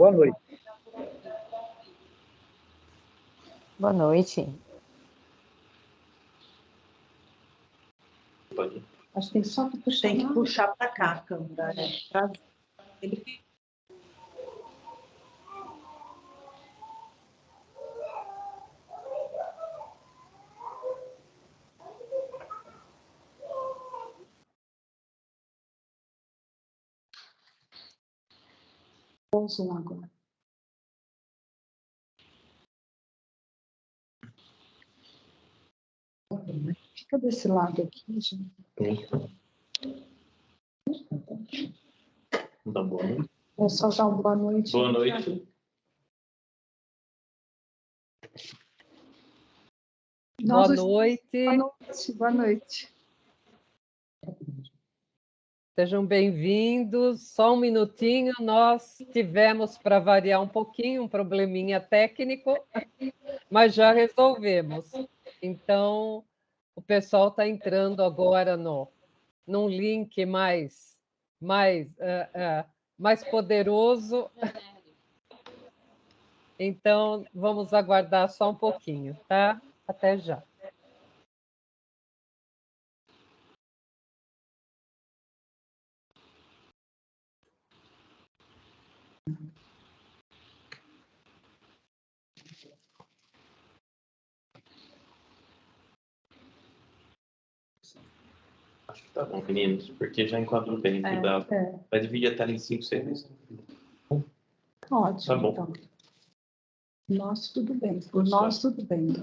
Boa noite. Boa noite. Acho que tem só que puxar. Tem que puxar para cá a câmera. Ele... Zoom agora. Fica desse lado aqui, gente. Então, boa noite. É só dar uma boa noite. Boa noite. Boa noite. Boa noite. Boa noite. Sejam bem-vindos. Só um minutinho, nós tivemos, para variar um pouquinho, um probleminha técnico, mas já resolvemos. Então, o pessoal está entrando agora num link mais poderoso. Então, vamos aguardar só um pouquinho, tá? Até já. Acho que tá bom, meninos, porque já enquadrou bem. Vai dividir a tela em 5, 6 vezes. Ótimo. Tá bom. Então. Nós, tudo bem. Por nós, tudo bem.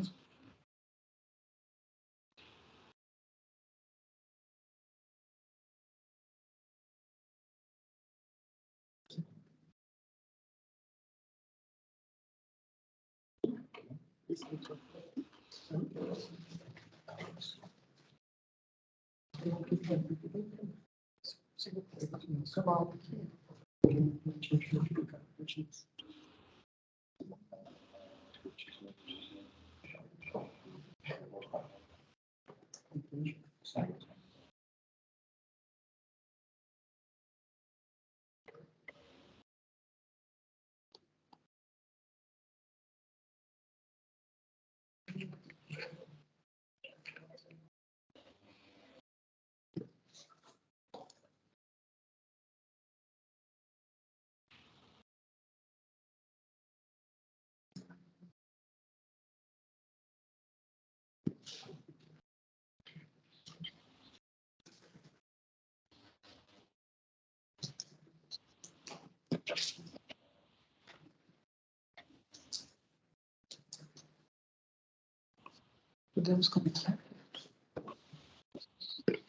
Podemos começar?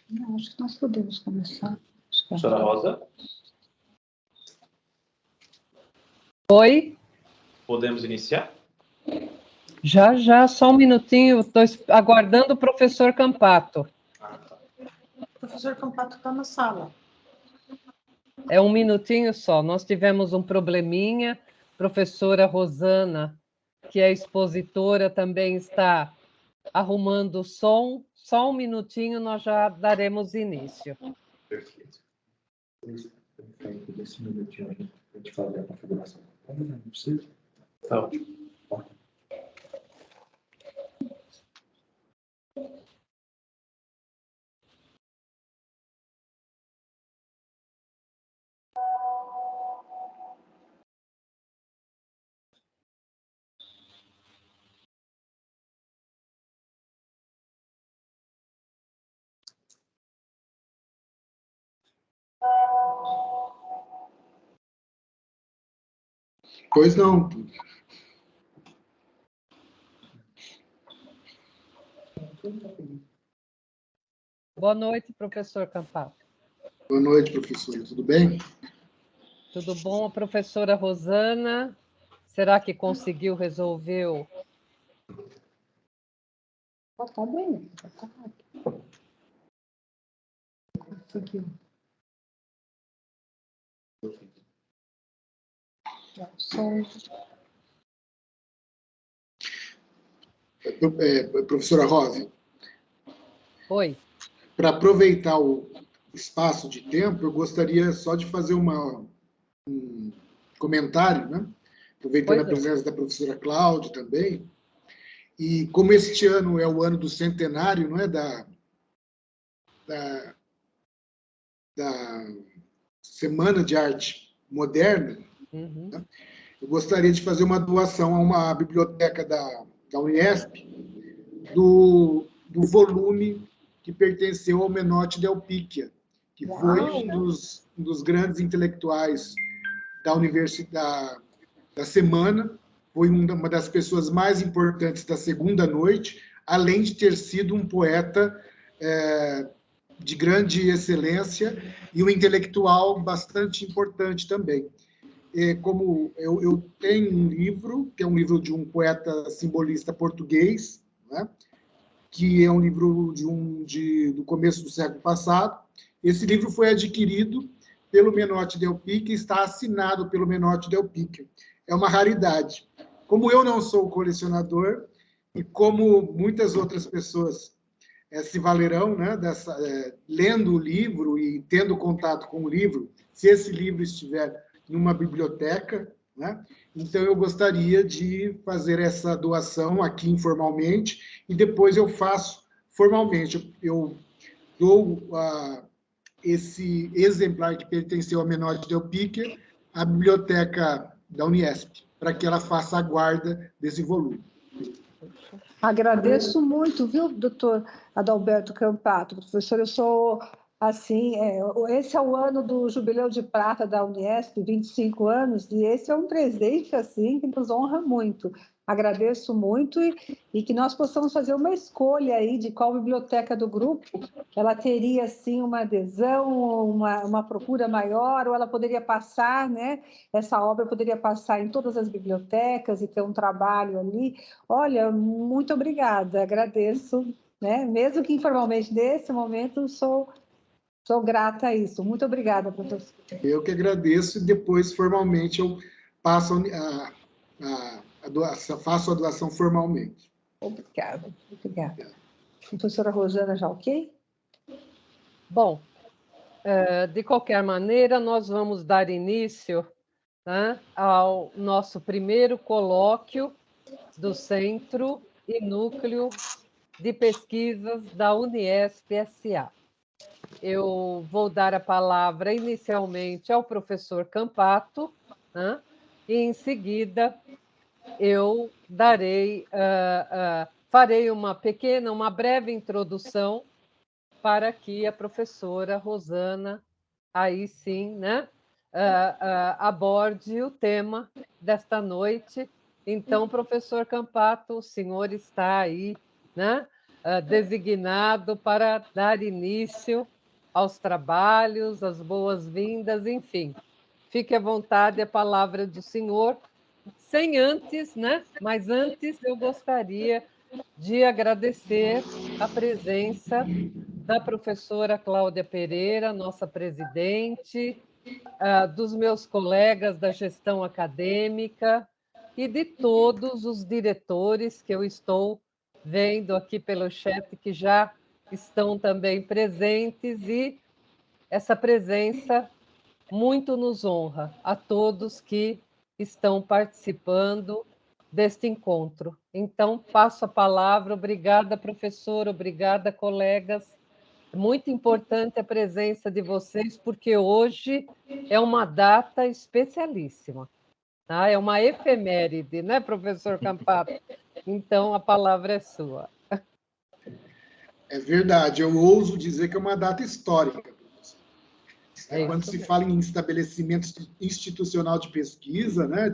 Não, acho que nós podemos começar. Professora Rosa? Oi? Podemos iniciar? Já, só um minutinho. Estou aguardando o professor Campato. O professor Campato está na sala. É um minutinho só. Nós tivemos um probleminha. Professora Rosana, que é expositora, também está arrumando o som. Só um minutinho, nós já daremos início. Perfeito. Desse minutinho a gente fazer a configuração. Não precisa? Tá ótimo. Pois não. Boa noite, professor Campato. Boa noite, professora. Tudo bem? Tudo bom? A professora Rosana, será que conseguiu resolver o... Tá bem. Conseguiu. Professora Rosa. Oi. Para aproveitar o espaço de tempo, eu gostaria só de fazer um comentário, né? Aproveitando a Pois é. presença da professora Cláudia também. E como este ano é o ano do centenário, não é, da Semana de Arte Moderna, Uhum. né? Eu gostaria de fazer uma doação a uma biblioteca da Unesp do volume que pertenceu ao Menotti Del Picchia, que foi um dos grandes intelectuais da universidade da semana, foi uma das pessoas mais importantes da segunda noite, além de ter sido um poeta de grande excelência e um intelectual bastante importante também. Como eu tenho um livro, que é um livro de um poeta simbolista português, né? Que é um livro do começo do século passado. Esse livro foi adquirido pelo Menotti Del Picchia, está assinado pelo Menotti Del Picchia. É uma raridade. Como eu não sou colecionador, e como muitas outras pessoas se valerão, né, lendo o livro e tendo contato com o livro, se esse livro estiver numa biblioteca, né, então eu gostaria de fazer essa doação aqui informalmente e depois eu faço formalmente. Eu dou esse exemplar que pertenceu a Menotti Del Picchia à biblioteca da Unesp, para que ela faça a guarda desse volume. Agradeço muito, viu, doutor Adalberto Campato, professor, eu sou, assim, esse é o ano do Jubileu de Prata da Unesp, 25 anos, e esse é um presente, assim, que nos honra muito. Agradeço muito e que nós possamos fazer uma escolha aí de qual biblioteca do grupo ela teria, assim, uma adesão, uma procura maior, ou ela poderia passar, né? Essa obra poderia passar em todas as bibliotecas e ter um trabalho ali. Olha, muito obrigada, agradeço, né? Mesmo que informalmente, nesse momento, sou grata a isso. Muito obrigada, professor. Eu que agradeço e depois, formalmente, eu passo faço a doação formalmente. Obrigada, obrigada. Professora Rosana, já ok? Bom, de qualquer maneira, nós vamos dar início, né, ao nosso primeiro colóquio do Centro e Núcleo de Pesquisas da Uniesp S.A. Eu vou dar a palavra inicialmente ao professor Campato, né, e em seguida eu farei uma breve introdução para que a professora Rosana, aí sim, né, aborde o tema desta noite. Então, professor Campato, o senhor está aí, né, designado para dar início aos trabalhos, as boas-vindas, enfim. Fique à vontade, a palavra do senhor, sem antes, né? Mas antes eu gostaria de agradecer a presença da professora Cláudia Pereira, nossa presidente, dos meus colegas da gestão acadêmica e de todos os diretores que eu estou vendo aqui pelo chat, que já estão também presentes, e essa presença muito nos honra, a todos que estão participando deste encontro. Então, passo a palavra. Obrigada, professora, obrigada, colegas. É muito importante a presença de vocês, porque hoje é uma data especialíssima, tá? É uma efeméride, né, professor Campato? Então, a palavra é sua. É verdade, eu ouso dizer que é uma data histórica. Quando se mesmo. fala em estabelecimento institucional de pesquisa, né,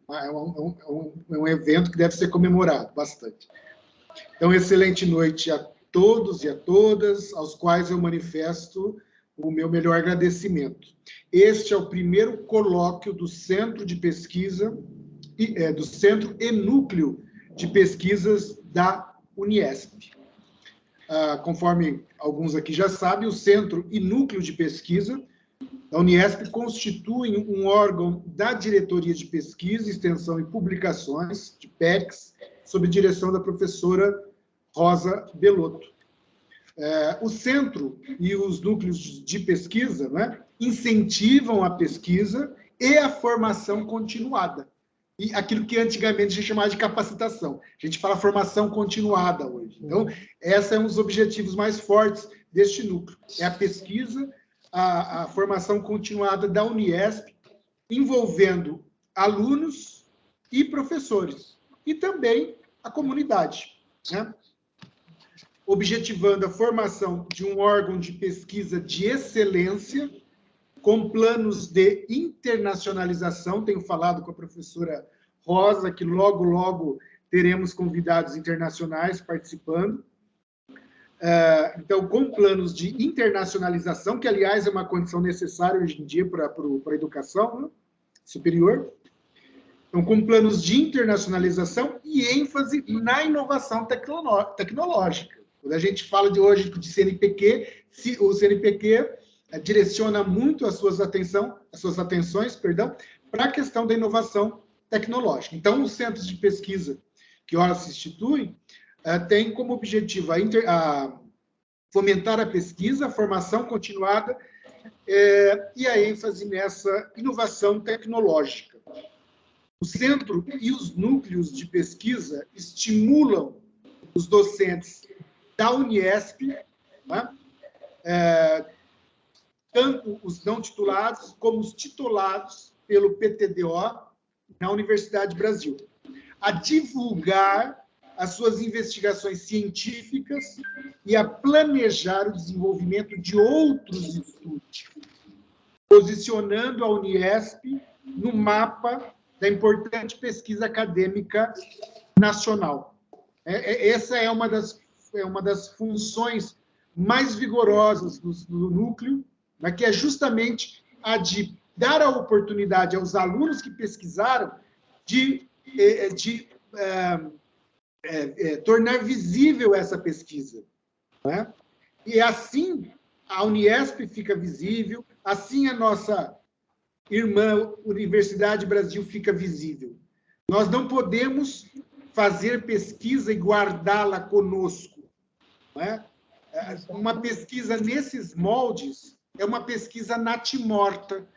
é um evento que deve ser comemorado bastante. Então, excelente noite a todos e a todas, aos quais eu manifesto o meu melhor agradecimento. Este é o primeiro colóquio do Centro de Pesquisa, do Centro e Núcleo de Pesquisas da Uniesp. Conforme alguns aqui já sabem, o Centro e Núcleo de Pesquisa da Uniesp constituem um órgão da Diretoria de Pesquisa, Extensão e Publicações, de PECs, sob direção da professora Rosa Belotto. O Centro e os núcleos de pesquisa, né, incentivam a pesquisa e a formação continuada. E aquilo que antigamente a gente chamava de capacitação. A gente fala formação continuada hoje. Então, esses são os objetivos mais fortes deste núcleo. É a pesquisa, a formação continuada da Uniesp, envolvendo alunos e professores, e também a comunidade, né? Objetivando a formação de um órgão de pesquisa de excelência, com planos de internacionalização. Tenho falado com a professora Rosa, que logo, logo teremos convidados internacionais participando. Então, com planos de internacionalização, que, aliás, é uma condição necessária hoje em dia para a educação, né, superior. Então, com planos de internacionalização e ênfase na inovação tecnológica. Quando a gente fala de hoje de CNPq, o CNPq direciona muito as suas atenções para a questão da inovação tecnológica. Então, os centros de pesquisa que ora se instituem têm como objetivo fomentar a pesquisa, a formação continuada e a ênfase nessa inovação tecnológica. O centro e os núcleos de pesquisa estimulam os docentes da Uniesp, né? Tanto os não titulados como os titulados pelo PTDO na Universidade Brasil, a divulgar as suas investigações científicas e a planejar o desenvolvimento de outros estudos, posicionando a Uniesp no mapa da importante pesquisa acadêmica nacional. Essa é uma das funções mais vigorosas do núcleo, né, que é justamente a de dar a oportunidade aos alunos que pesquisaram de tornar visível essa pesquisa, né? E assim a Uniesp fica visível, assim a nossa irmã Universidade Brasil fica visível. Nós não podemos fazer pesquisa e guardá-la conosco, não é? Uma pesquisa nesses moldes é uma pesquisa natimorta,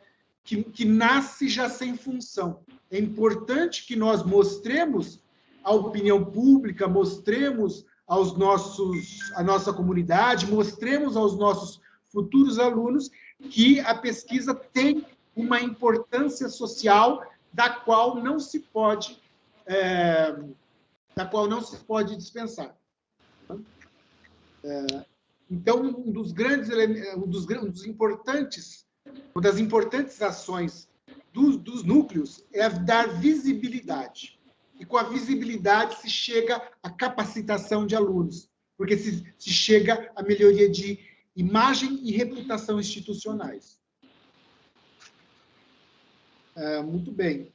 que nasce já sem função. É importante que nós mostremos à opinião pública, mostremos à nossa comunidade, mostremos aos nossos futuros alunos que a pesquisa tem uma importância social da qual não se pode dispensar. Então, uma das importantes ações dos núcleos é dar visibilidade. E com a visibilidade se chega à capacitação de alunos, porque se chega à melhoria de imagem e reputação institucionais. Muito bem.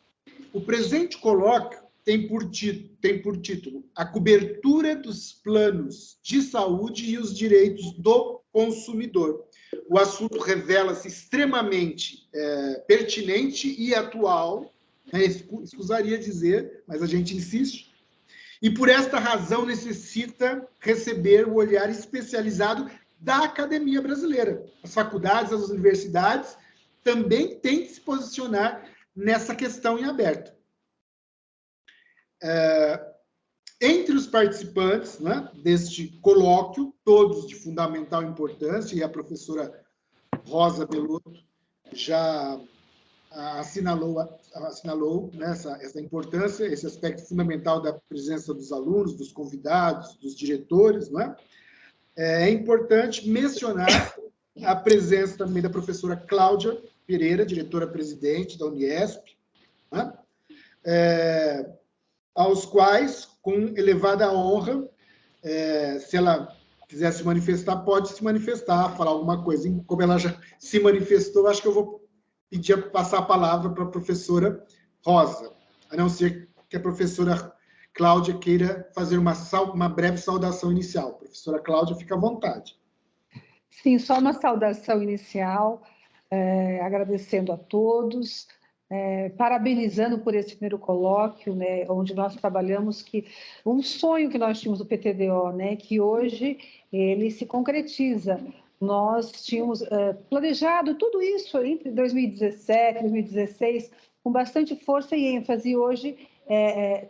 O presente colóquio tem por título a cobertura dos planos de saúde e os direitos do consumidor. O assunto revela-se extremamente pertinente e atual, escusaria dizer, mas a gente insiste, e por esta razão necessita receber o olhar especializado da academia brasileira. As faculdades, as universidades também têm que se posicionar nessa questão em aberto. Entre os participantes, né, deste colóquio, todos de fundamental importância, e a professora Rosa Belotto já assinalou né, essa importância, esse aspecto fundamental da presença dos alunos, dos convidados, dos diretores. Né? É importante mencionar a presença também da professora Cláudia Pereira, diretora-presidente da Uniesp, né? Aos quais, com elevada honra, se ela quiser se manifestar, pode se manifestar, falar alguma coisa. Como ela já se manifestou, acho que eu vou pedir passar a palavra para a professora Rosa, a não ser que a professora Cláudia queira fazer uma breve saudação inicial. Professora Cláudia, fica à vontade. Sim, só uma saudação inicial, agradecendo a todos, parabenizando por esse primeiro colóquio, né, onde nós trabalhamos um sonho que nós tínhamos do PTDO, né, que hoje ele se concretiza nós tínhamos planejado tudo isso entre 2017 e 2016 com bastante força e ênfase, e hoje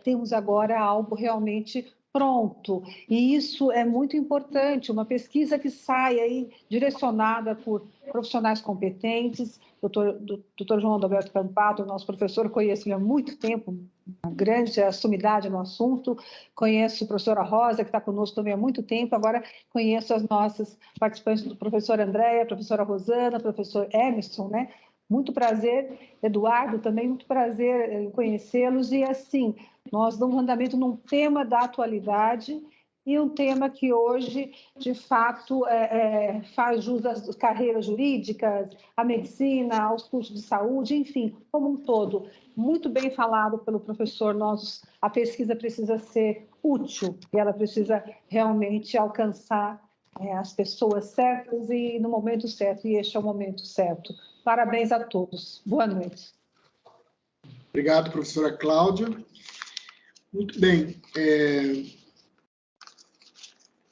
temos agora algo realmente pronto. E isso é muito importante, uma pesquisa que sai aí direcionada por profissionais competentes. Doutor João Adalberto Campato, nosso professor, conheço ele há muito tempo, uma grande sumidade no assunto. Conheço a professora Rosa, que está conosco também há muito tempo. Agora conheço as nossas participantes, do professor Andréia, a professora Rosana, professor Emerson, né? Muito prazer, Eduardo, também muito prazer em conhecê-los. E, assim, nós damos andamento num tema da atualidade e um tema que hoje, de fato, faz jus às carreiras jurídicas, à medicina, aos cursos de saúde, enfim, como um todo. Muito bem falado pelo professor, a pesquisa precisa ser útil e ela precisa realmente alcançar as pessoas certas e no momento certo, e este é o momento certo. Parabéns a todos. Boa noite. Obrigado, professora Cláudia. Muito bem.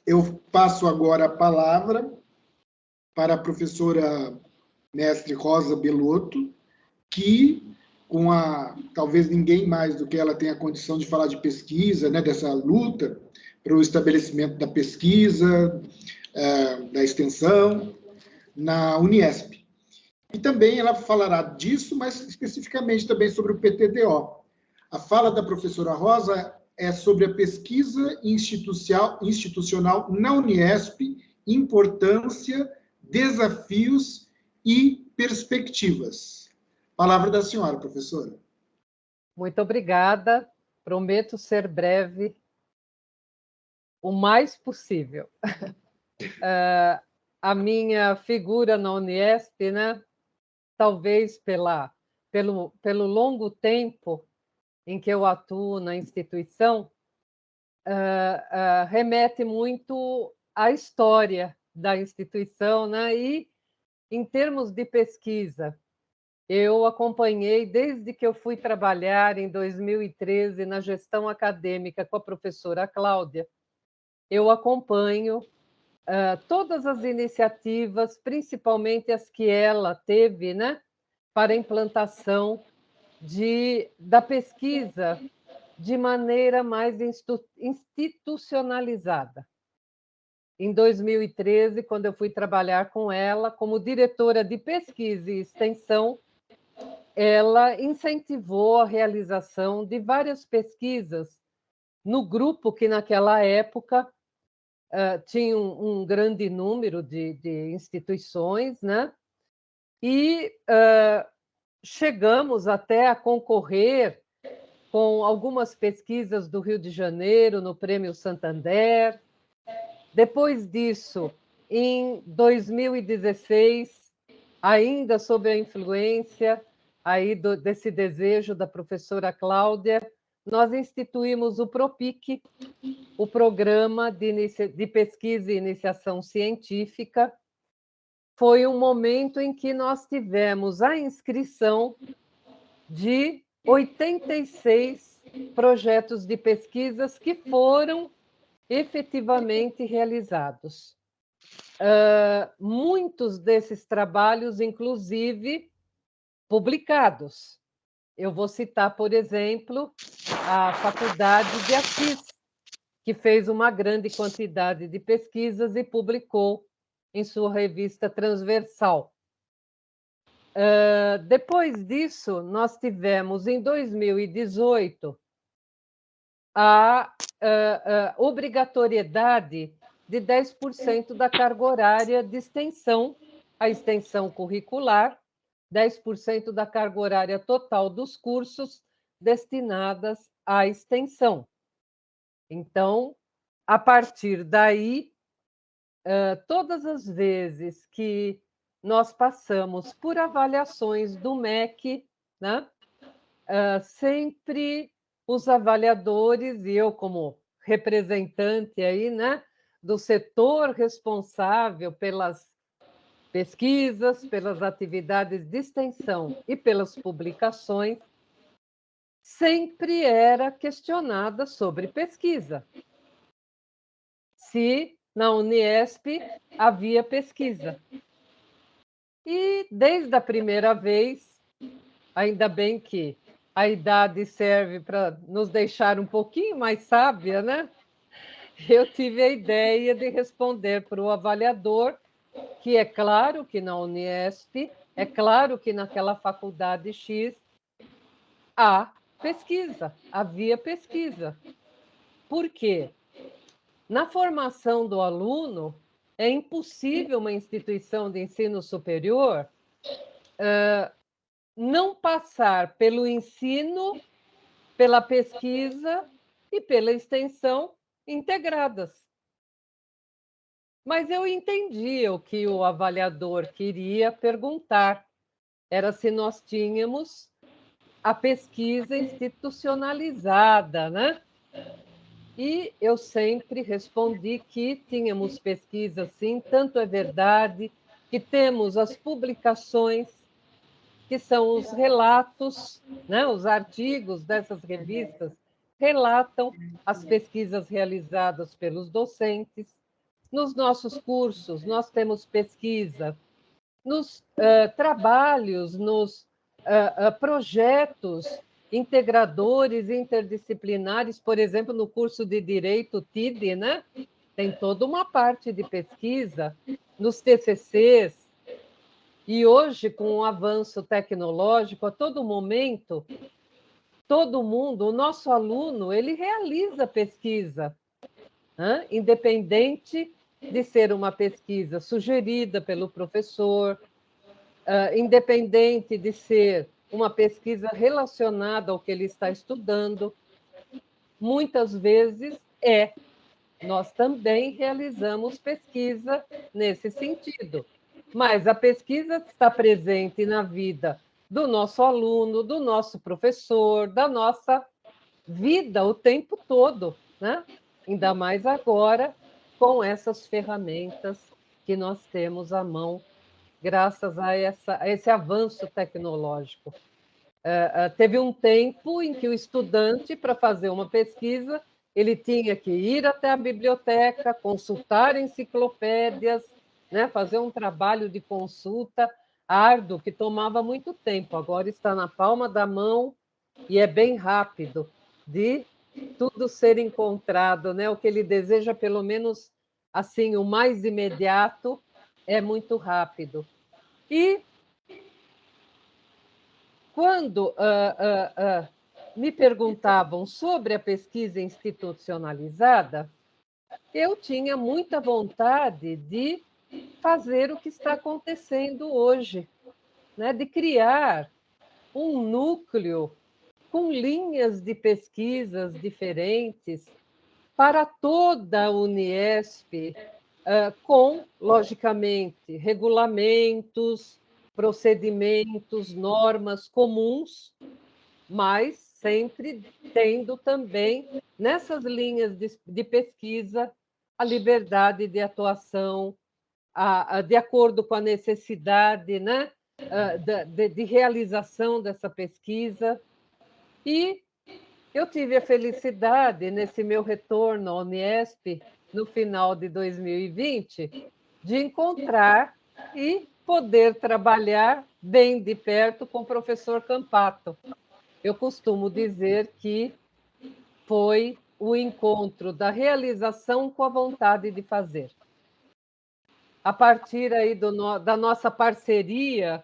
Eu passo agora a palavra para a professora mestre Rosa Belotto, que, talvez ninguém mais do que ela tenha condição de falar de pesquisa, né, dessa luta para o estabelecimento da pesquisa, da extensão, na Uniesp. E também ela falará disso, mas especificamente também sobre o PTDO. A fala da professora Rosa é sobre a pesquisa institucional na Uniesp, importância, desafios e perspectivas. Palavra da senhora, professora. Muito obrigada. Prometo ser breve o mais possível. A minha figura na Uniesp, né? Talvez pelo longo tempo em que eu atuo na instituição, remete muito à história da instituição, né? E, em termos de pesquisa, eu acompanhei desde que eu fui trabalhar em 2013 na gestão acadêmica com a professora Cláudia. Eu acompanho todas as iniciativas, principalmente as que ela teve, né, para a implantação da pesquisa de maneira mais institucionalizada. Em 2013, quando eu fui trabalhar com ela como diretora de pesquisa e extensão, ela incentivou a realização de várias pesquisas no grupo que, naquela época, tinha um grande número de instituições, né? E chegamos até a concorrer com algumas pesquisas do Rio de Janeiro no Prêmio Santander. Depois disso, em 2016, ainda sob a influência aí desse desejo da professora Cláudia, nós instituímos o PROPIC, o Programa de Pesquisa e Iniciação Científica. Foi um momento em que nós tivemos a inscrição de 86 projetos de pesquisas que foram efetivamente realizados. Muitos desses trabalhos, inclusive, publicados. Eu vou citar, por exemplo, a Faculdade de Assis, que fez uma grande quantidade de pesquisas e publicou em sua revista transversal. Depois disso, nós tivemos, em 2018, a obrigatoriedade de 10% da carga horária de extensão, a extensão curricular, 10% da carga horária total dos cursos destinadas à extensão. Então, a partir daí, todas as vezes que nós passamos por avaliações do MEC, né, sempre os avaliadores, e eu como representante aí, né, do setor responsável pelas pesquisas, pelas atividades de extensão e pelas publicações, sempre era questionada sobre pesquisa. Se na Uniesp havia pesquisa. E desde a primeira vez, ainda bem que a idade serve para nos deixar um pouquinho mais sábia, né? Eu tive a ideia de responder para o avaliador que é claro que na Uniesp, é claro que naquela faculdade X há pesquisa, havia pesquisa. Por quê? Na formação do aluno, é impossível uma instituição de ensino superior não passar pelo ensino, pela pesquisa e pela extensão integradas. Mas eu entendi o que o avaliador queria perguntar. Era se nós tínhamos a pesquisa institucionalizada, né? E eu sempre respondi que tínhamos pesquisa, sim, tanto é verdade que temos as publicações, que são os relatos, né? Os artigos dessas revistas relatam as pesquisas realizadas pelos docentes. Nos nossos cursos, nós temos pesquisa, nos trabalhos, nos projetos integradores, interdisciplinares, por exemplo, no curso de Direito TID, né? Tem toda uma parte de pesquisa, nos TCCs, e hoje, com o avanço tecnológico, a todo momento, todo mundo, o nosso aluno, ele realiza pesquisa, né? Independente de ser uma pesquisa sugerida pelo professor, independente de ser uma pesquisa relacionada ao que ele está estudando, muitas vezes nós também realizamos pesquisa nesse sentido. Mas a pesquisa está presente na vida do nosso aluno, do nosso professor, da nossa vida o tempo todo, né? Ainda mais agora com essas ferramentas que nós temos à mão, graças a esse avanço tecnológico. Teve um tempo em que o estudante, para fazer uma pesquisa, ele tinha que ir até a biblioteca, consultar enciclopédias, né, fazer um trabalho de consulta árduo que tomava muito tempo. Agora está na palma da mão e é bem rápido de tudo ser encontrado, né? O que ele deseja, pelo menos assim, o mais imediato, é muito rápido. E quando me perguntavam sobre a pesquisa institucionalizada, eu tinha muita vontade de fazer o que está acontecendo hoje, né? De criar um núcleo com linhas de pesquisas diferentes para toda a Uniesp, com, logicamente, regulamentos, procedimentos, normas comuns, mas sempre tendo também, nessas linhas de pesquisa, a liberdade de atuação, de acordo com a necessidade, né, de realização dessa pesquisa. E eu tive a felicidade, nesse meu retorno à Uniesp, no final de 2020, de encontrar e poder trabalhar bem de perto com o professor Campato. Eu costumo dizer que foi o encontro da realização com a vontade de fazer. A partir aí da nossa parceria,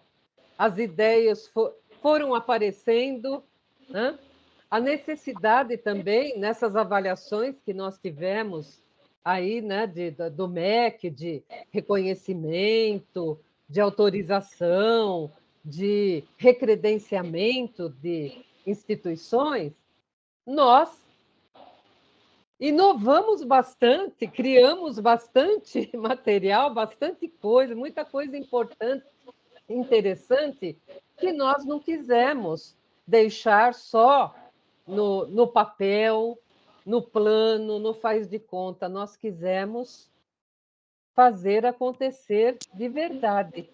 as ideias foram aparecendo, né? A necessidade também, nessas avaliações que nós tivemos aí, né, do MEC, de reconhecimento, de autorização, de recredenciamento de instituições, nós inovamos bastante, criamos bastante material, bastante coisa, muita coisa importante, interessante, que nós não quisemos deixar só no papel, no plano, no faz de conta. Nós quisemos fazer acontecer de verdade.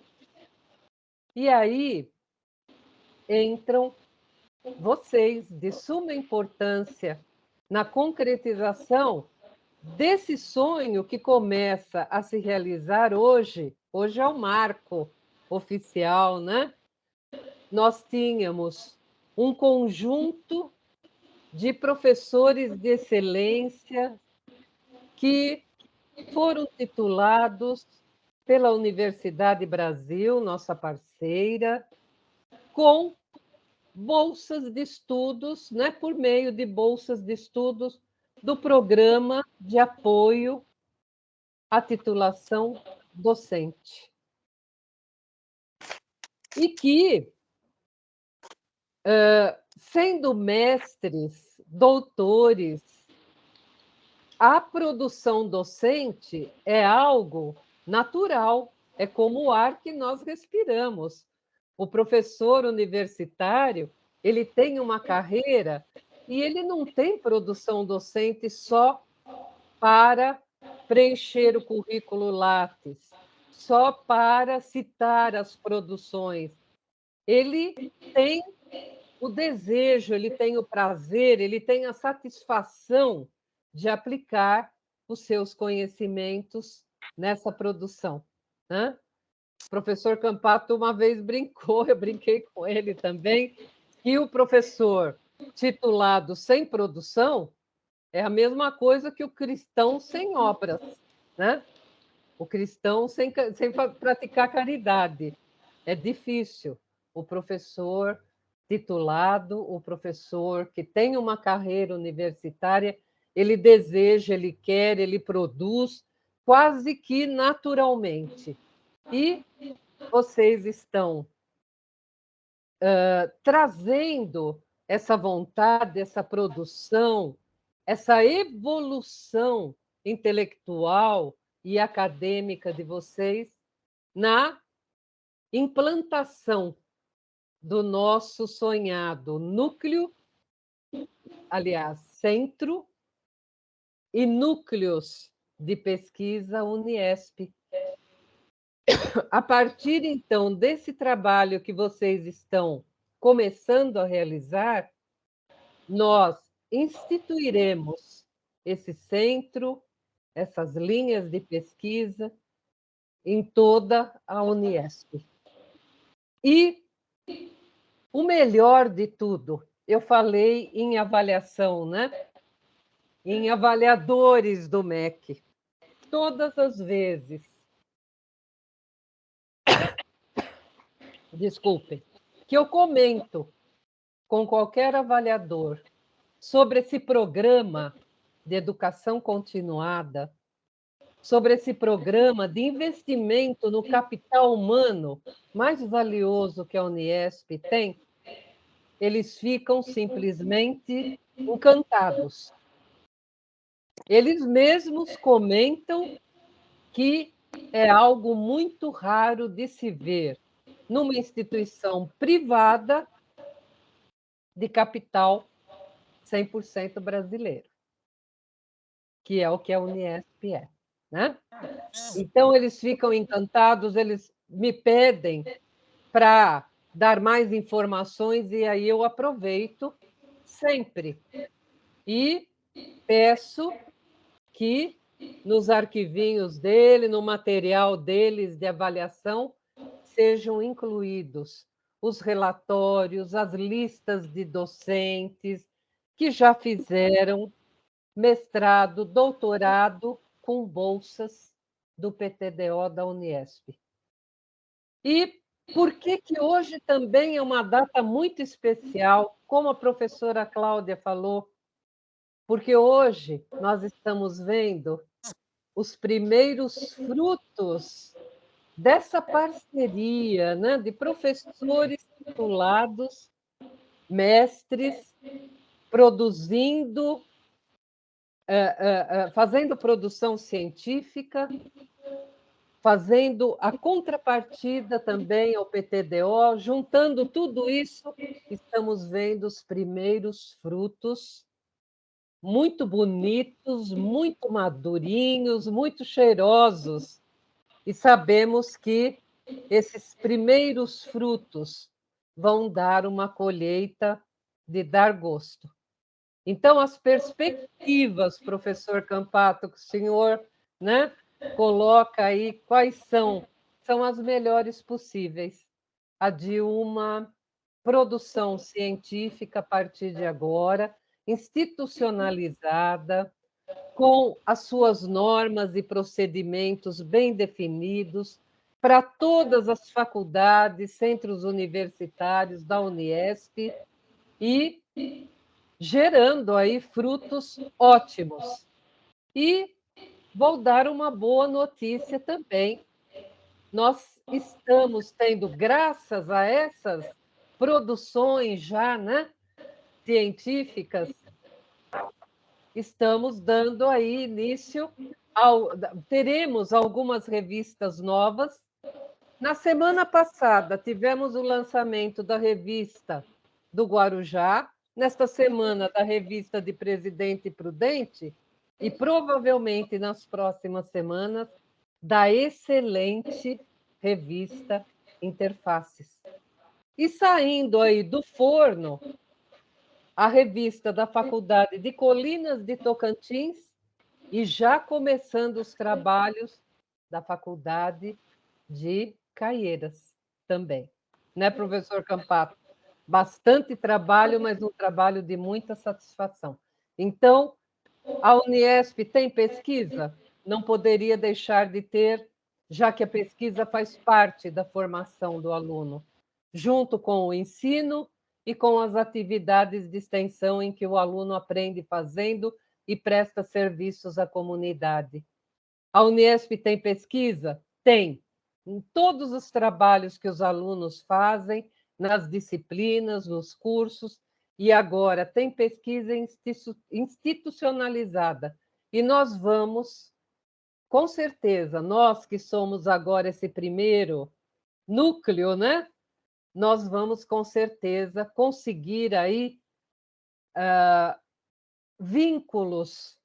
E aí entram vocês, de suma importância, na concretização desse sonho que começa a se realizar hoje é o marco oficial, né? Nós tínhamos um conjunto de professores de excelência que foram titulados pela Universidade Brasil, nossa parceira, com bolsas de estudos, né, por meio de bolsas de estudos do Programa de Apoio à Titulação Docente. E que, sendo mestres, doutores, a produção docente é algo natural, é como o ar que nós respiramos. O professor universitário, ele tem uma carreira e ele não tem produção docente só para preencher o currículo Lattes, só para citar as produções. Ele tem o desejo, ele tem o prazer, ele tem a satisfação de aplicar os seus conhecimentos nessa produção, né? O professor Campato uma vez brincou, eu brinquei com ele também, que o professor titulado sem produção é a mesma coisa que o cristão sem obras, né? O cristão sem praticar caridade. É difícil. O professor titulado, o professor que tem uma carreira universitária, ele deseja, ele quer, ele produz quase que naturalmente. E vocês estão trazendo essa vontade, essa produção, essa evolução intelectual e acadêmica de vocês na implantação do nosso sonhado núcleo, aliás, centro e núcleos de pesquisa Uniesp. A partir, então, desse trabalho que vocês estão começando a realizar, nós instituiremos esse centro, essas linhas de pesquisa em toda a Uniesp. E o melhor de tudo, eu falei em avaliação, né? Em avaliadores do MEC. Todas as vezes, desculpem, que eu comento com qualquer avaliador sobre esse programa de educação continuada, sobre esse programa de investimento no capital humano mais valioso que a Uniesp tem, eles ficam simplesmente encantados. Eles mesmos comentam que é algo muito raro de se ver numa instituição privada de capital 100% brasileiro, que é o que a Uniesp é, né? Então, eles ficam encantados, eles me pedem para dar mais informações, e aí eu aproveito sempre. E peço que nos arquivinhos dele, no material deles de avaliação, sejam incluídos os relatórios, as listas de docentes que já fizeram mestrado, doutorado com bolsas do PTDO da Uniesp. E por que hoje também é uma data muito especial, como a professora Cláudia falou? Porque hoje nós estamos vendo os primeiros frutos dessa parceria, né, de professores titulados, mestres, produzindo, fazendo produção científica, fazendo a contrapartida também ao PTDO, juntando tudo isso, estamos vendo os primeiros frutos muito bonitos, muito madurinhos, muito cheirosos. E sabemos que esses primeiros frutos vão dar uma colheita de dar gosto. Então, as perspectivas, professor Campato, que o senhor, né, coloca aí, quais são? São as melhores possíveis. A de uma produção científica a partir de agora, institucionalizada, com as suas normas e procedimentos bem definidos, para todas as faculdades, centros universitários da Uniesp, e gerando aí frutos ótimos. E vou dar uma boa notícia também. Nós estamos tendo, graças a essas produções já, né, científicas, estamos dando aí início teremos algumas revistas novas. Na semana passada, tivemos o lançamento da revista do Guarujá, nesta semana, da revista de Presidente Prudente, e provavelmente nas próximas semanas, da excelente revista Interfaces. E saindo aí do forno, a revista da Faculdade de Colinas de Tocantins, e já começando os trabalhos da Faculdade de Caieiras também. Né, professor Campato? Bastante trabalho, mas um trabalho de muita satisfação. Então, a Uniesp tem pesquisa? Não poderia deixar de ter, já que a pesquisa faz parte da formação do aluno, junto com o ensino e com as atividades de extensão em que o aluno aprende fazendo e presta serviços à comunidade. A Uniesp tem pesquisa? Tem. Em todos os trabalhos que os alunos fazem, nas disciplinas, nos cursos, e agora tem pesquisa institucionalizada. E nós vamos, com certeza, nós que somos agora esse primeiro núcleo, né? Nós vamos, com certeza, conseguir aí vínculos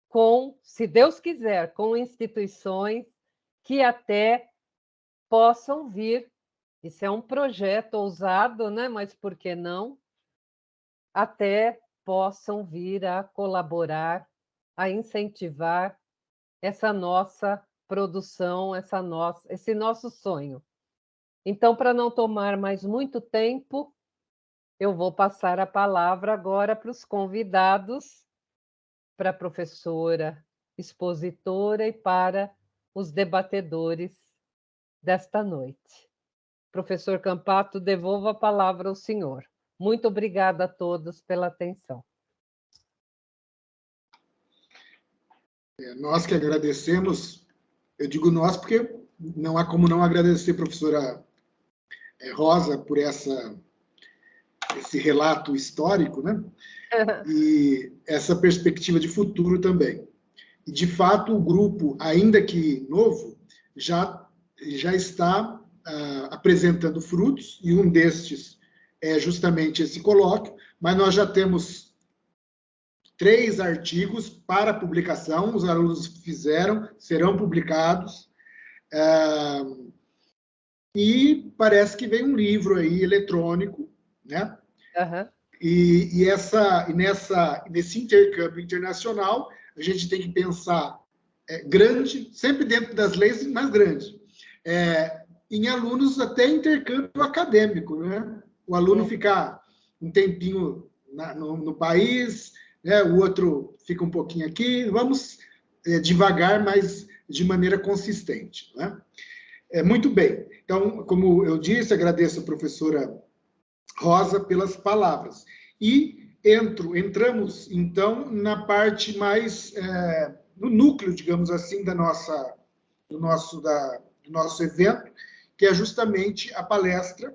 com, se Deus quiser, com instituições que até possam vir, isso é um projeto ousado, né? Mas por que não? Até possam vir a colaborar, a incentivar essa nossa produção, esse nosso sonho. Então, para não tomar mais muito tempo, eu vou passar a palavra agora para os convidados, para a professora expositora e para os debatedores desta noite. Professor Campato, devolvo a palavra ao senhor. Muito obrigada a todos pela atenção. Nós que agradecemos, eu digo nós porque não há como não agradecer a professora Rosa por esse relato histórico, né? E essa perspectiva de futuro também. E, de fato, o grupo, ainda que novo, já está apresentando frutos, e um destes é justamente esse colóquio, mas nós já temos 3 artigos para publicação, os alunos fizeram, serão publicados, e parece que vem um livro aí eletrônico, né? Uhum. E nesse intercâmbio internacional, a gente tem que pensar grande, sempre dentro das leis, mas grande, em alunos até intercâmbio acadêmico, né? O aluno ficar um tempinho no país, né? O outro fica um pouquinho aqui, vamos devagar, mas de maneira consistente, né? Muito bem. Então, como eu disse, agradeço a professora Rosa pelas palavras. E entramos, então, na parte mais, no núcleo, digamos assim, do nosso evento, que é justamente a palestra,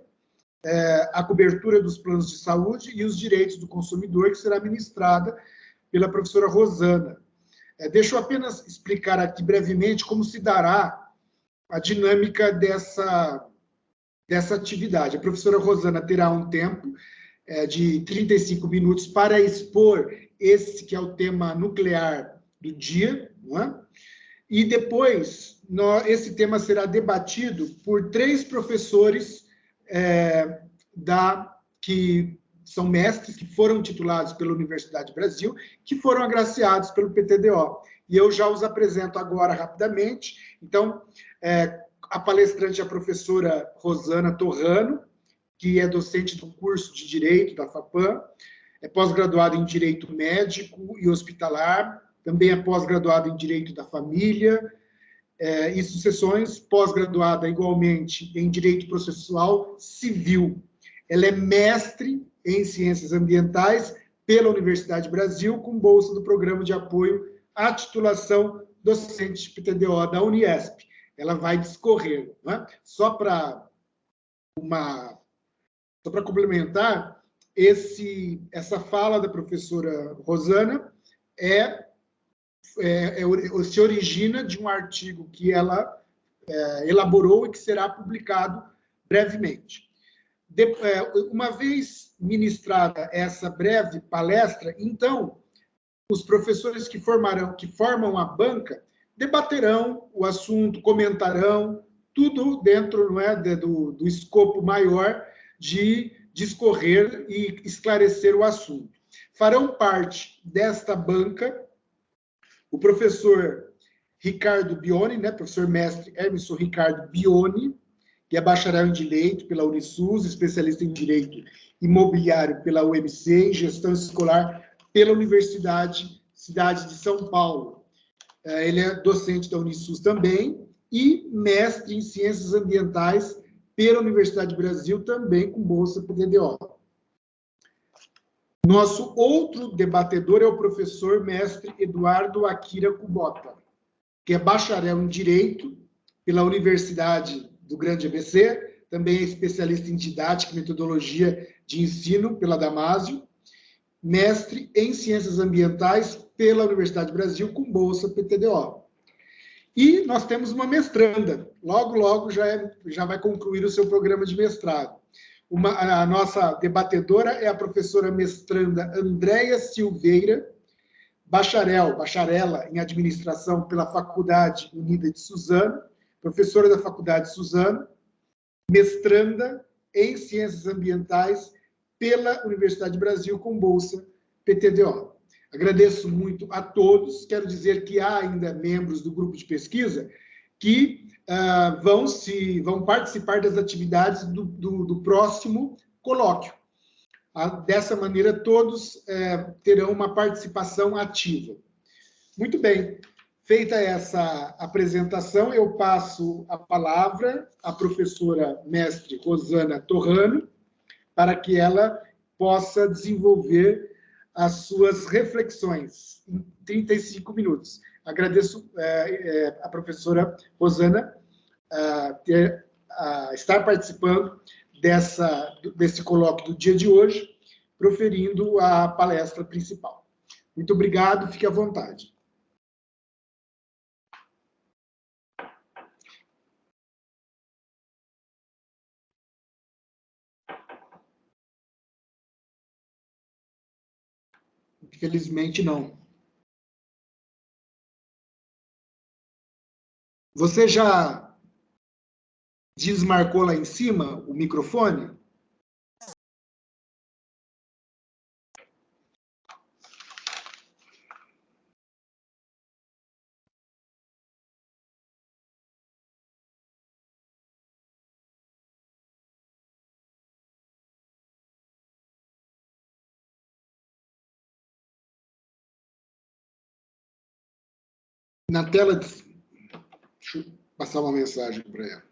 a cobertura dos planos de saúde e os direitos do consumidor, que será ministrada pela professora Rosana. Deixa eu apenas explicar aqui brevemente como se dará a dinâmica dessa atividade. A professora Rosana terá um tempo de 35 minutos para expor esse que é o tema nuclear do dia, não é? E depois esse tema será debatido por 3 professores que são mestres que foram titulados pela Universidade do Brasil, que foram agraciados pelo PTDO. E eu já os apresento agora rapidamente. Então, a palestrante é a professora Rosana Torrano, que é docente do curso de Direito da FAPAM, é pós-graduada em Direito Médico e Hospitalar, também é pós-graduada em Direito da Família e Sucessões, pós-graduada igualmente em Direito Processual Civil. Ela é mestre em Ciências Ambientais pela Universidade do Brasil, com bolsa do Programa de Apoio à Titulação Docente de PTDO da Uniesp. Ela vai discorrer, né? Só para complementar, essa fala da professora Rosana se origina de um artigo que ela elaborou e que será publicado brevemente. Uma vez ministrada essa breve palestra, então, os professores que formam a banca debaterão o assunto, comentarão, tudo dentro, não é, do escopo maior de discorrer e esclarecer o assunto. Farão parte desta banca o professor Ricardo Bioni, né, professor mestre Emerson Ricardo Bioni, que é bacharel em Direito pela Unisus, especialista em Direito Imobiliário pela UMC, em Gestão Escolar pela Cidade de São Paulo. Ele é docente da Unisus também e mestre em Ciências Ambientais pela Universidade do Brasil, também com bolsa PTDO. Nosso outro debatedor é o professor mestre Eduardo Akira Kubota, que é bacharel em Direito pela Universidade do Grande ABC, também é especialista em Didática e Metodologia de Ensino pela Damásio, mestre em Ciências Ambientais pela Universidade do Brasil, com bolsa PTDO. E nós temos uma mestranda, logo já vai concluir o seu programa de mestrado. A nossa debatedora é a professora mestranda Andréia Silveira, bacharela em Administração pela Faculdade Unida de Suzano, professora da Faculdade Suzano, mestranda em Ciências Ambientais pela Universidade do Brasil, com bolsa PTDO. Agradeço muito a todos. Quero dizer que há ainda membros do grupo de pesquisa que vão participar das atividades do próximo colóquio. Dessa maneira, todos terão uma participação ativa. Muito bem. Feita essa apresentação, eu passo a palavra à professora mestre Rosana Torrano, para que ela possa desenvolver as suas reflexões em 35 minutos. Agradeço a professora Rosana estar participando desse colóquio do dia de hoje, proferindo a palestra principal. Muito obrigado, fique à vontade. Infelizmente, não. Você já desmarcou lá em cima o microfone? Na tela... Deixa eu passar uma mensagem para ela.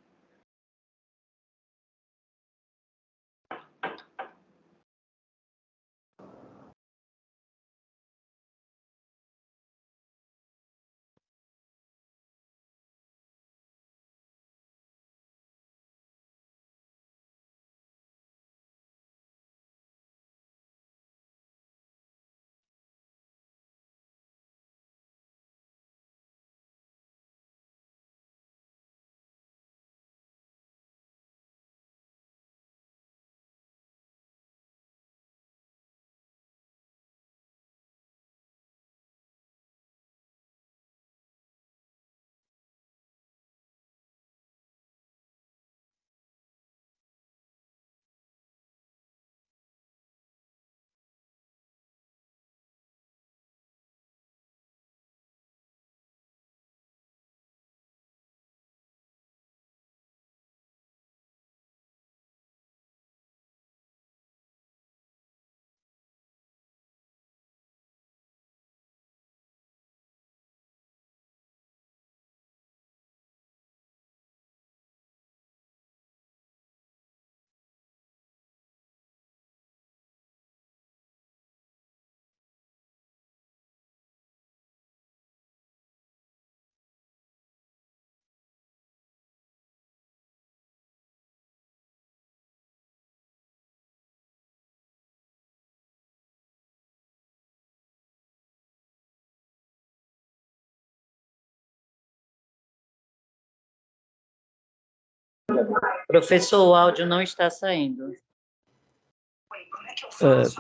Professor, o áudio não está saindo.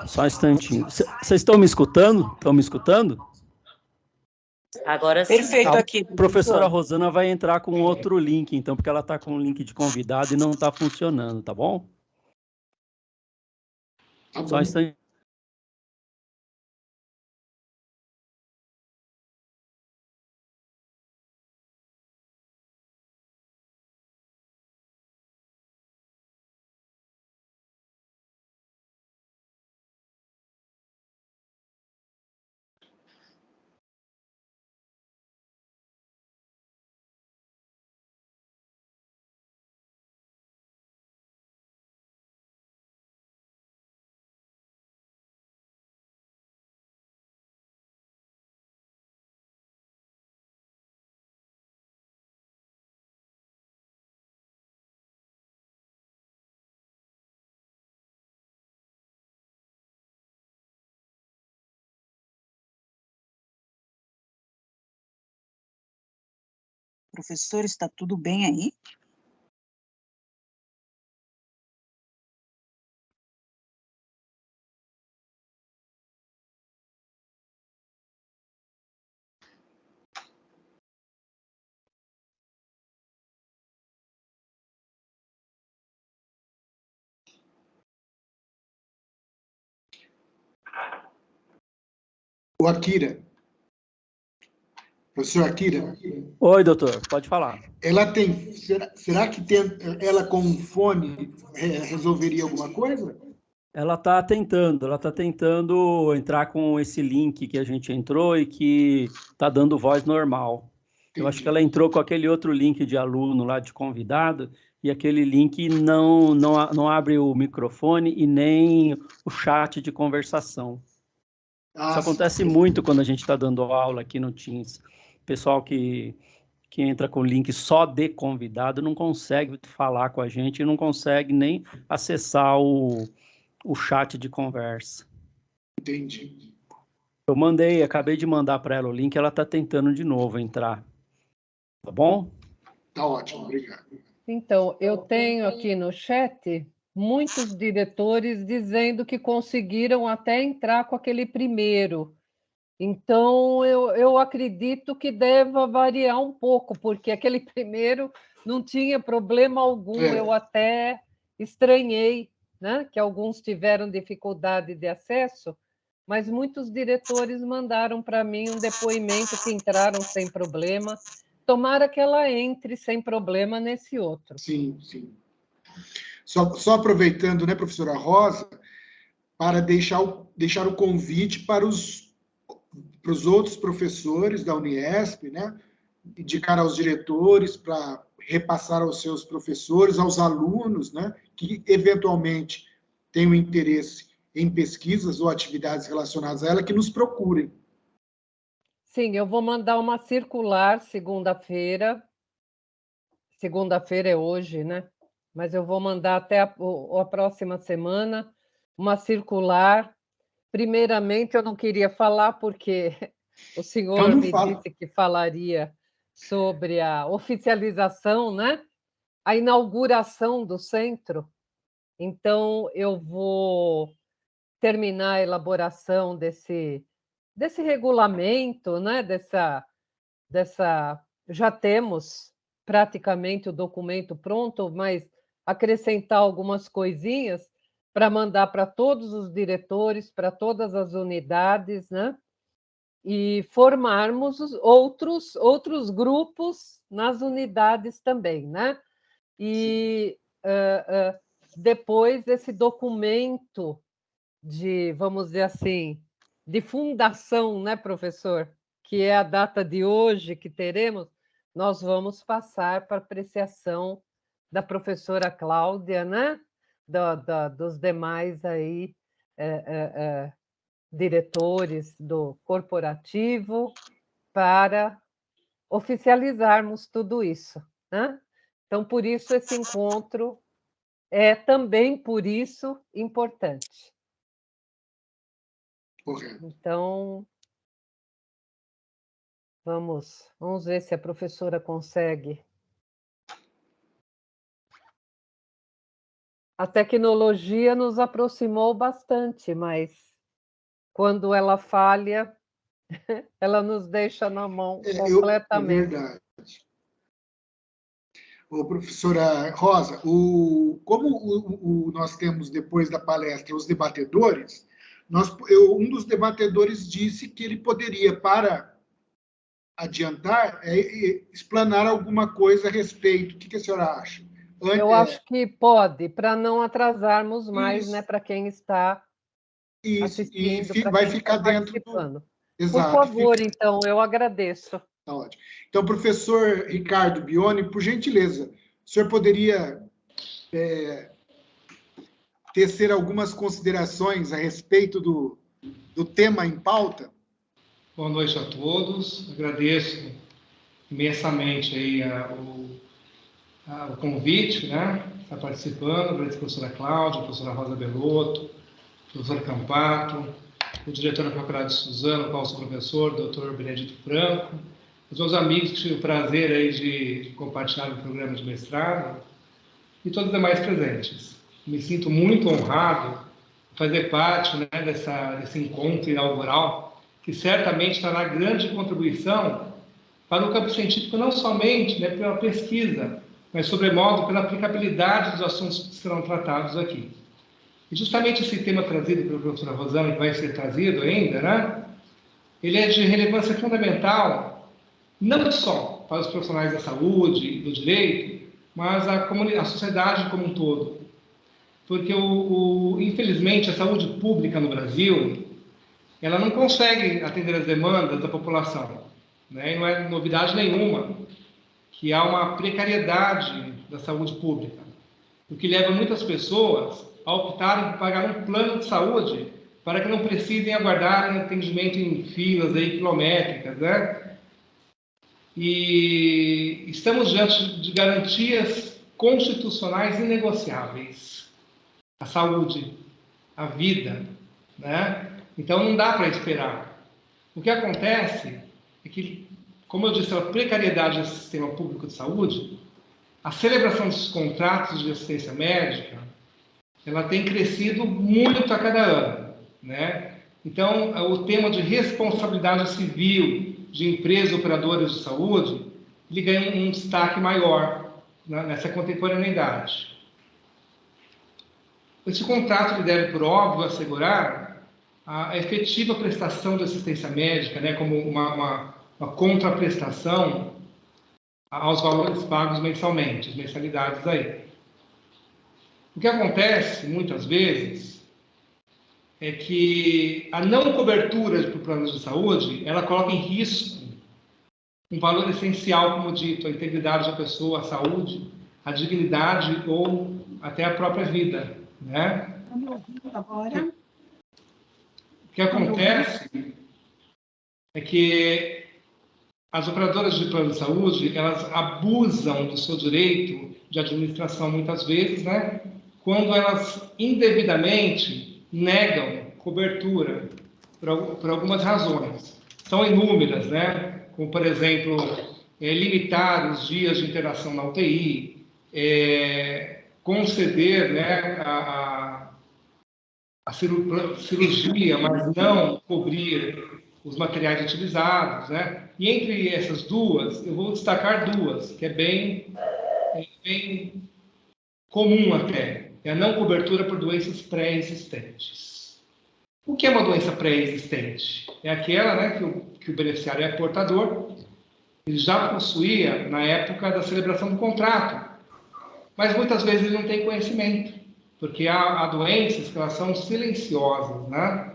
Só um instantinho. Vocês estão me escutando? Estão me escutando? Agora sim. Perfeito aqui. A professora Rosana vai entrar com outro link, então, porque ela está com um link de convidado e não está funcionando, tá bom? Tá Só um bom. instantinho. Professor, está tudo bem aí? O Akira. Professor Akira. Oi, doutor, pode falar. Ela tem. Será que ela com um fone resolveria alguma coisa? Ela está tentando entrar com esse link que a gente entrou e que está dando voz normal. Eu acho que ela entrou com aquele outro link de aluno lá, de convidado, e aquele link não abre o microfone e nem o chat de conversação. Isso acontece muito quando a gente está dando aula aqui no Teams. Pessoal que entra com o link só de convidado não consegue falar com a gente, não consegue nem acessar o chat de conversa. Entendi. Acabei de mandar para ela o link, ela está tentando de novo entrar. Tá bom? Tá ótimo, obrigado. Então, eu tenho aqui no chat muitos diretores dizendo que conseguiram até entrar com aquele primeiro. Então, eu acredito que deva variar um pouco, porque aquele primeiro não tinha problema algum. Eu até estranhei, né, que alguns tiveram dificuldade de acesso, mas muitos diretores mandaram para mim um depoimento que entraram sem problema. Tomara que ela entre sem problema nesse outro. Sim, sim. Só aproveitando, né, professora Rosa, para deixar o convite para os outros professores da Uniesp, né, indicar aos diretores para repassar aos seus professores, aos alunos, né, que eventualmente tenham interesse em pesquisas ou atividades relacionadas a ela, que nos procurem. Sim, eu vou mandar uma circular segunda-feira. Segunda-feira é hoje, né? Mas eu vou mandar até a próxima semana uma circular. Primeiramente, eu não queria falar porque o senhor me disse que falaria sobre a oficialização, né? A inauguração do centro. Então, eu vou terminar a elaboração desse regulamento, né? Já temos praticamente o documento pronto, mas acrescentar algumas coisinhas para mandar para todos os diretores, para todas as unidades, né? E formarmos outros grupos nas unidades também, né? E depois esse documento de, vamos dizer assim, de fundação, né, professor? Que é a data de hoje que teremos, nós vamos passar para apreciação da professora Cláudia, né? Dos demais aí diretores do corporativo, para oficializarmos tudo isso, né? Então, por isso, esse encontro é também, por isso, importante. Correto. Então, vamos ver se a professora consegue A tecnologia nos aproximou bastante, mas quando ela falha, ela nos deixa na mão É completamente. verdade. Ô, professora Rosa, como nós temos, depois da palestra, os debatedores, um dos debatedores disse que ele poderia, para adiantar, explanar alguma coisa a respeito. O que a senhora acha? Eu acho que pode, para não atrasarmos mais, Isso. né, para quem está Isso, assistindo, e para vai quem ficar está dentro do... participando. Exato. Por favor, então, eu agradeço. Tá ótimo. Então, professor Ricardo Bioni, por gentileza, o senhor poderia tecer algumas considerações a respeito do tema em pauta? Boa noite a todos. Agradeço imensamente aí o convite, né? Está participando, agradeço a professora Cláudia, a professora Rosa Belotto, o professor Campato, o diretor da Faculdade de Suzano, qual sou professor, doutor Benedito Franco, os meus amigos que tive o prazer aí de compartilhar o programa de mestrado e todos os demais presentes. Me sinto muito honrado de fazer parte, né, desse encontro inaugural, que certamente trará grande contribuição para o campo científico, não somente, né, pela pesquisa, mas, sobremodo, pela aplicabilidade dos assuntos que serão tratados aqui. E justamente esse tema trazido pela professora Rosana, que vai ser trazido ainda, né, ele é de relevância fundamental, não só para os profissionais da saúde e do direito, mas a sociedade como um todo. Porque, infelizmente, a saúde pública no Brasil, ela não consegue atender as demandas da população, né? E não é novidade nenhuma que há uma precariedade da saúde pública, o que leva muitas pessoas a optarem por pagar um plano de saúde para que não precisem aguardar atendimento em filas aí quilométricas, né? E estamos diante de garantias constitucionais inegociáveis. A saúde, a vida, né? Então não dá para esperar. O que acontece é que, como eu disse, a precariedade do sistema público de saúde, a celebração dos contratos de assistência médica, ela tem crescido muito a cada ano, né? Então, o tema de responsabilidade civil de empresas operadoras de saúde, ele ganha um destaque maior, né, nessa contemporaneidade. Esse contrato deve, por óbvio, assegurar a efetiva prestação de assistência médica, né, como uma contraprestação aos valores pagos mensalmente, as mensalidades aí. O que acontece, muitas vezes, é que a não cobertura por planos de saúde, ela coloca em risco um valor essencial, como dito, a integridade da pessoa, a saúde, a dignidade ou até a própria vida, né? Agora. O que acontece é que as operadoras de plano de saúde, elas abusam do seu direito de administração muitas vezes, né? Quando elas indevidamente negam cobertura por algumas razões. São inúmeras, né? Como, por exemplo, limitar os dias de internação na UTI, conceder, né, a cirurgia, mas não cobrir os materiais utilizados, né? E entre essas duas, eu vou destacar duas, que é bem comum até, é a não cobertura por doenças pré-existentes. O que é uma doença pré-existente? É aquela, né, que o beneficiário é portador, ele já possuía na época da celebração do contrato, mas muitas vezes ele não tem conhecimento, porque há doenças que elas são silenciosas, né?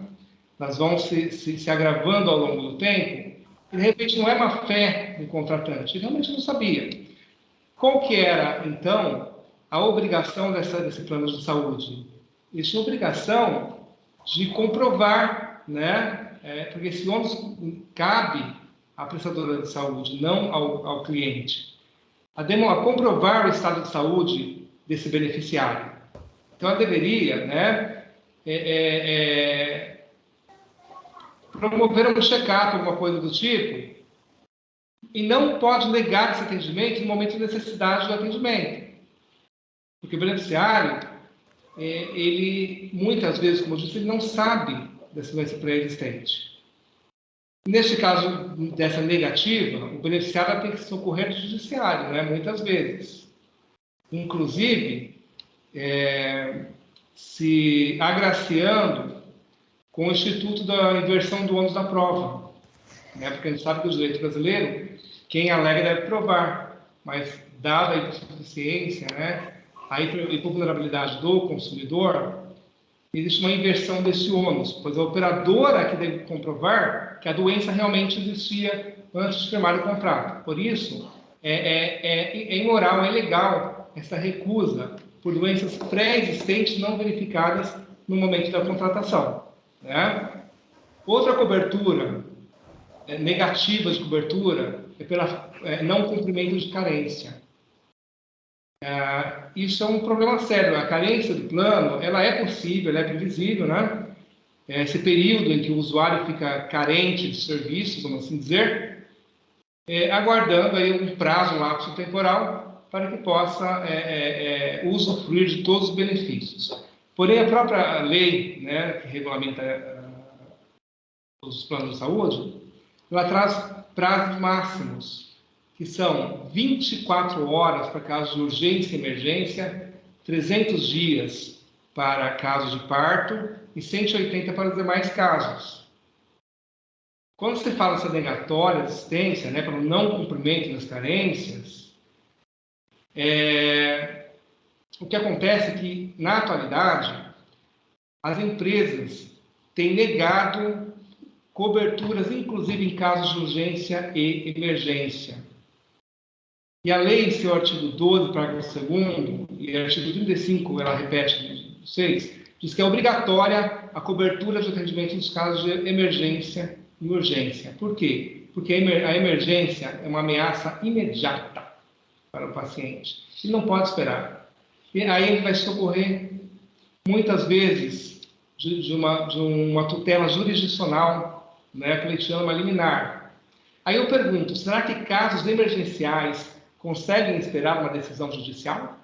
Elas vão se agravando ao longo do tempo, e de repente não é má fé do contratante, ele realmente não sabia. Qual que era, então, a obrigação desse plano de saúde? Eles tinham obrigação de comprovar, né? Porque esse ônus cabe à prestadora de saúde, não ao cliente, a comprovar o estado de saúde desse beneficiário. Então, ela deveria, né, promover um check-up, alguma coisa do tipo, e não pode negar esse atendimento no momento de necessidade do atendimento. Porque o beneficiário, ele, muitas vezes, como eu disse, ele não sabe dessa doença pré-existente. Neste caso dessa negativa, o beneficiário tem que socorrer do judiciário, né? Muitas vezes. Inclusive, se agraciando com o Instituto da Inversão do ônus da prova, né? Porque a gente sabe que o direito brasileiro, quem alega deve provar, mas dada a insuficiência, né, a vulnerabilidade do consumidor, existe uma inversão desse ônus, pois a operadora que deve comprovar que a doença realmente existia antes de firmar o contrato. Por isso, é imoral, é ilegal essa recusa por doenças pré-existentes não verificadas no momento da contratação, né? Outra cobertura negativa de cobertura é pela não cumprimento de carência. Isso é um problema sério. A carência do plano, ela é possível, ela é previsível, né? Esse período em que o usuário fica carente de serviços, vamos assim dizer, aguardando aí um prazo, um lapso temporal, para que possa usufruir de todos os benefícios. Porém, a própria lei, né, que regulamenta os planos de saúde, ela traz prazos máximos, que são 24 horas para casos de urgência e emergência, 300 dias para casos de parto e 180 para os demais casos. Quando se fala essa negatória de assistência, né, para o não cumprimento das carências, o que acontece é que, na atualidade, as empresas têm negado coberturas, inclusive em casos de urgência e emergência. E a lei, em seu artigo 12, parágrafo 2º, e artigo 35, ela repete 6, diz que é obrigatória a cobertura de atendimento nos casos de emergência e urgência. Por quê? Porque a emergência é uma ameaça imediata para o paciente. Ele não pode esperar. E aí ele vai socorrer, muitas vezes, de uma tutela jurisdicional, né, que a gente chama liminar. Aí eu pergunto, será que casos emergenciais conseguem esperar uma decisão judicial?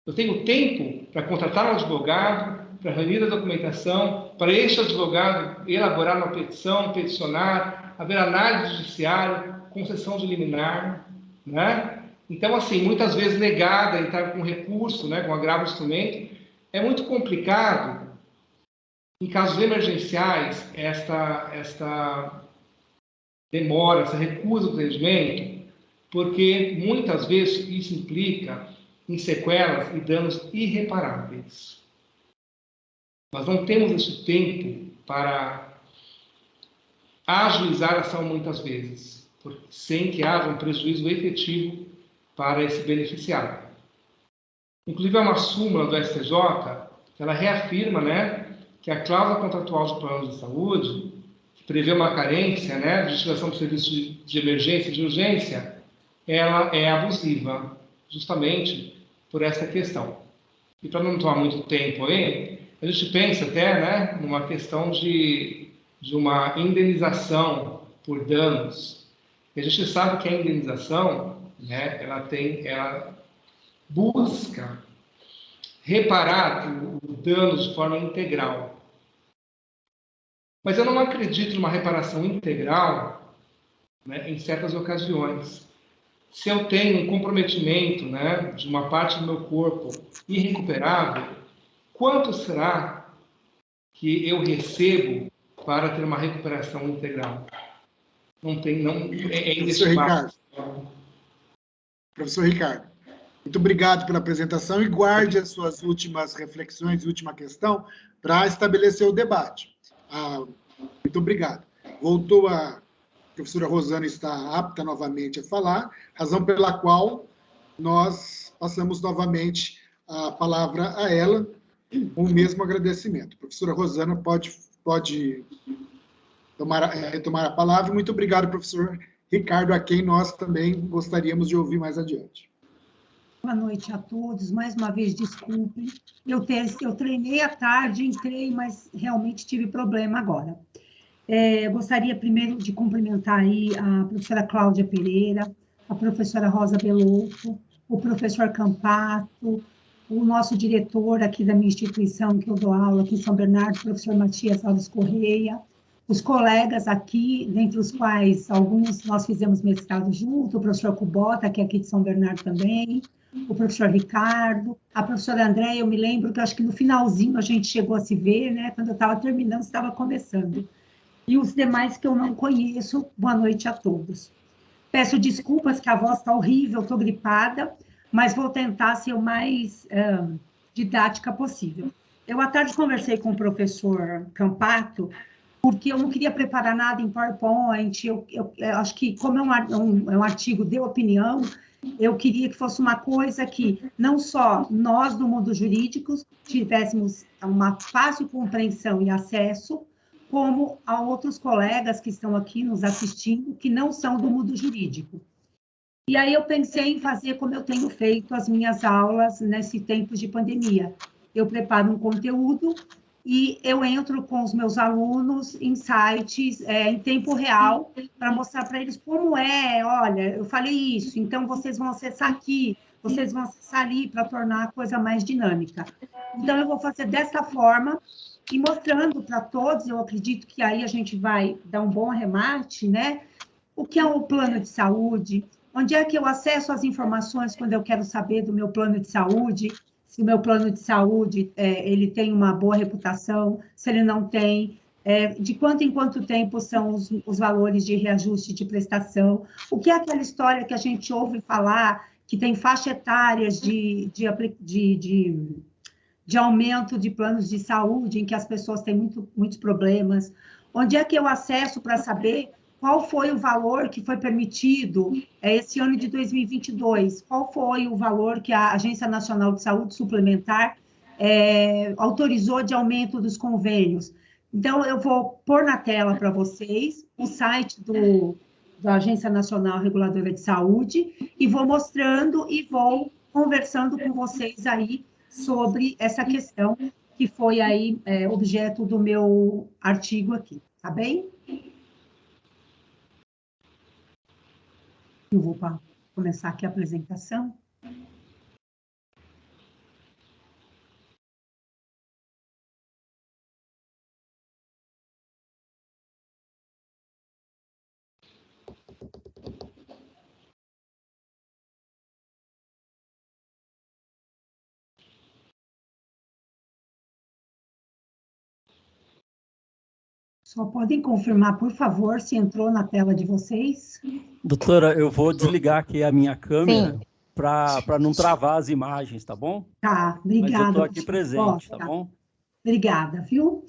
Eu tenho tempo para contratar um advogado, para reunir a documentação, para este advogado elaborar uma petição, peticionar, haver análise judiciária, concessão de liminar, né? Então, assim, muitas vezes negada, entrar com recurso, né, com agravo de instrumento, é muito complicado. Em casos emergenciais, esta demora, essa recusa do atendimento, porque muitas vezes isso implica em sequelas e danos irreparáveis. Nós não temos esse tempo para ajuizar a ação muitas vezes, sem que haja um prejuízo efetivo para esse beneficiário. Inclusive, há uma súmula do STJ, que ela reafirma, né, que a cláusula contratual de planos de saúde, que prevê uma carência, né, de justificação de serviços de emergência e de urgência, ela é abusiva, justamente por essa questão. E para não tomar muito tempo aí, a gente pensa até, né, numa questão de uma indenização por danos. E a gente sabe que a indenização, né, ela busca reparar o dano de forma integral. Mas eu não acredito numa reparação integral, né, em certas ocasiões. Se eu tenho um comprometimento, né, de uma parte do meu corpo irrecuperável, quanto será que eu recebo para ter uma recuperação integral? Não tem, não é inestimável. Professor Ricardo, muito obrigado pela apresentação e guarde as suas últimas reflexões, última questão, para estabelecer o debate. Muito obrigado. Voltou a professora Rosana está apta novamente a falar, razão pela qual nós passamos novamente a palavra a ela, com o mesmo agradecimento. A professora Rosana pode retomar a palavra. Muito obrigado, professor Ricardo, a quem nós também gostaríamos de ouvir mais adiante. Boa noite a todos. Mais uma vez, desculpe. Eu treinei à tarde, entrei, mas realmente tive problema agora. Gostaria primeiro de cumprimentar aí a professora Cláudia Pereira, a professora Rosa Belotto, o professor Campato, o nosso diretor aqui da minha instituição, que eu dou aula aqui em São Bernardo, o professor Matias Alves Correia, os colegas aqui, dentre os quais alguns nós fizemos mestrado junto, o professor Kubota, que é aqui de São Bernardo também, o professor Ricardo, a professora Andréia, eu me lembro que acho que no finalzinho a gente chegou a se ver, né? Quando eu estava terminando, estava começando. E os demais que eu não conheço, boa noite a todos. Peço desculpas que a voz está horrível, estou gripada, mas vou tentar ser o mais didática possível. Eu, à tarde, conversei com o professor Campato, porque eu não queria preparar nada em PowerPoint, eu acho que, como é um artigo de opinião, eu queria que fosse uma coisa que não só nós, do mundo jurídico, tivéssemos uma fácil compreensão e acesso, como a outros colegas que estão aqui nos assistindo, que não são do mundo jurídico. E aí eu pensei em fazer como eu tenho feito as minhas aulas nesse tempo de pandemia. Eu preparo um conteúdo e eu entro com os meus alunos em sites em tempo real para mostrar para eles como olha, eu falei isso, então vocês vão acessar aqui, vocês vão acessar ali para tornar a coisa mais dinâmica. Então, eu vou fazer dessa forma e mostrando para todos, eu acredito que aí a gente vai dar um bom arremate, né? O que é o plano de saúde, onde é que eu acesso as informações quando eu quero saber do meu plano de saúde, se o meu plano de saúde ele tem uma boa reputação, se ele não tem, de quanto em quanto tempo são os valores de reajuste de prestação, o que é aquela história que a gente ouve falar, que tem faixa etárias de aumento de planos de saúde, em que as pessoas têm muitos problemas, onde é que eu acesso para saber qual foi o valor que foi permitido esse ano de 2022, qual foi o valor que a Agência Nacional de Saúde Suplementar autorizou de aumento dos convênios. Então, eu vou pôr na tela para vocês o site da Agência Nacional Reguladora de Saúde e vou mostrando e vou conversando com vocês aí sobre essa questão que foi aí objeto do meu artigo aqui, tá bem? Eu vou começar aqui a apresentação. Só podem confirmar, por favor, se entrou na tela de vocês? Doutora, eu vou desligar aqui a minha câmera para não travar as imagens, tá bom? Tá, obrigada. Mas eu estou aqui presente, tá bom? Obrigada, viu?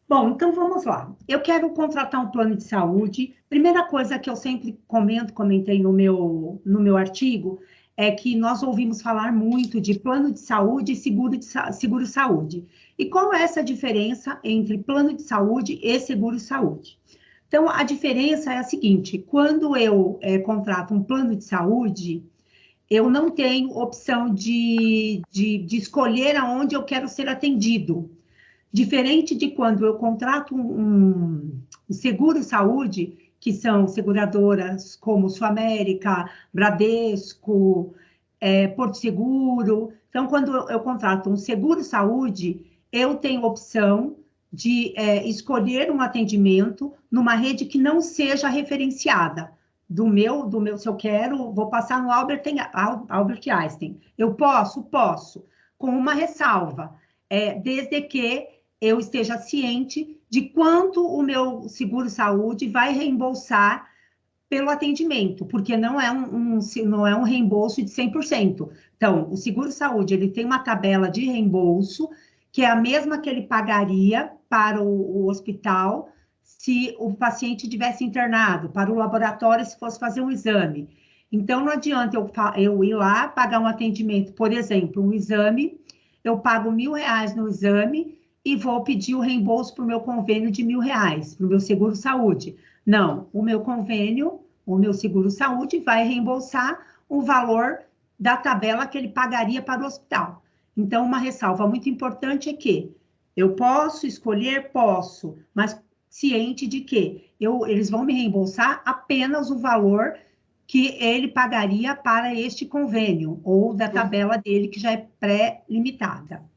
Bom, então vamos lá. Eu quero contratar um plano de saúde. Primeira coisa que eu sempre comentei no meu artigo, é que nós ouvimos falar muito de plano de saúde e seguro-saúde. E qual é essa diferença entre plano de saúde e seguro-saúde? Então, a diferença é a seguinte, quando eu contrato um plano de saúde, eu não tenho opção de escolher aonde eu quero ser atendido. Diferente de quando eu contrato um seguro-saúde, que são seguradoras como Suamérica, Bradesco, Porto Seguro. Então, quando eu contrato um seguro-saúde, eu tenho opção de escolher um atendimento numa rede que não seja referenciada. Se eu quero, vou passar no Albert Einstein. Eu posso, com uma ressalva, desde que eu esteja ciente de quanto o meu seguro-saúde vai reembolsar pelo atendimento, porque não é um reembolso de 100%. Então, o seguro-saúde, ele tem uma tabela de reembolso, que é a mesma que ele pagaria para o hospital se o paciente tivesse internado, para o laboratório se fosse fazer um exame. Então, não adianta eu ir lá, pagar um atendimento, por exemplo, um exame, eu pago R$1.000 no exame e vou pedir o reembolso para o meu convênio de R$1.000, para o meu seguro-saúde. Não, o meu convênio, o meu seguro-saúde vai reembolsar o valor da tabela que ele pagaria para o hospital. Então, uma ressalva muito importante é que eu posso escolher, mas ciente de que eles vão me reembolsar apenas o valor que ele pagaria para este convênio, ou da tabela dele, que já é pré-limitada.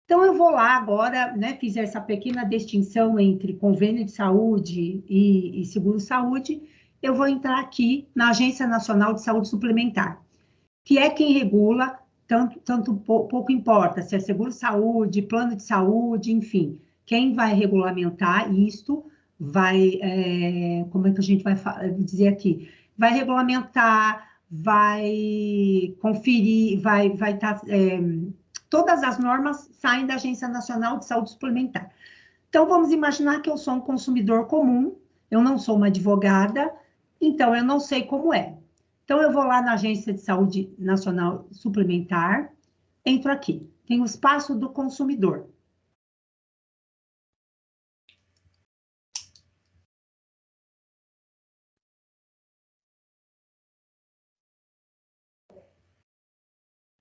Então, eu vou lá agora, né, fiz essa pequena distinção entre convênio de saúde e seguro-saúde, eu vou entrar aqui na Agência Nacional de Saúde Suplementar, que é quem regula, pouco importa se é seguro-saúde, plano de saúde, enfim, quem vai regulamentar isto vai, como é que a gente vai dizer aqui? Vai regulamentar, vai conferir, vai estar... todas as normas saem da Agência Nacional de Saúde Suplementar. Então, vamos imaginar que eu sou um consumidor comum, eu não sou uma advogada, então eu não sei como é. Então, eu vou lá na Agência de Saúde Nacional Suplementar, entro aqui, tem o espaço do consumidor.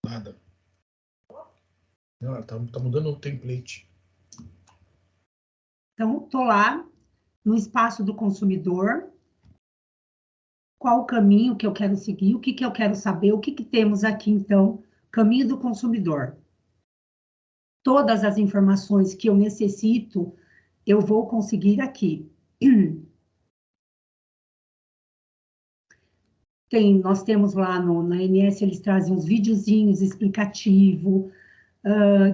Nada. Não, tá mudando o template. Então, estou lá no espaço do consumidor. Qual o caminho que eu quero seguir? O que eu quero saber? O que temos aqui, então? Caminho do consumidor. Todas as informações que eu necessito, eu vou conseguir aqui. Nós temos lá na ANS, eles trazem uns videozinhos explicativos,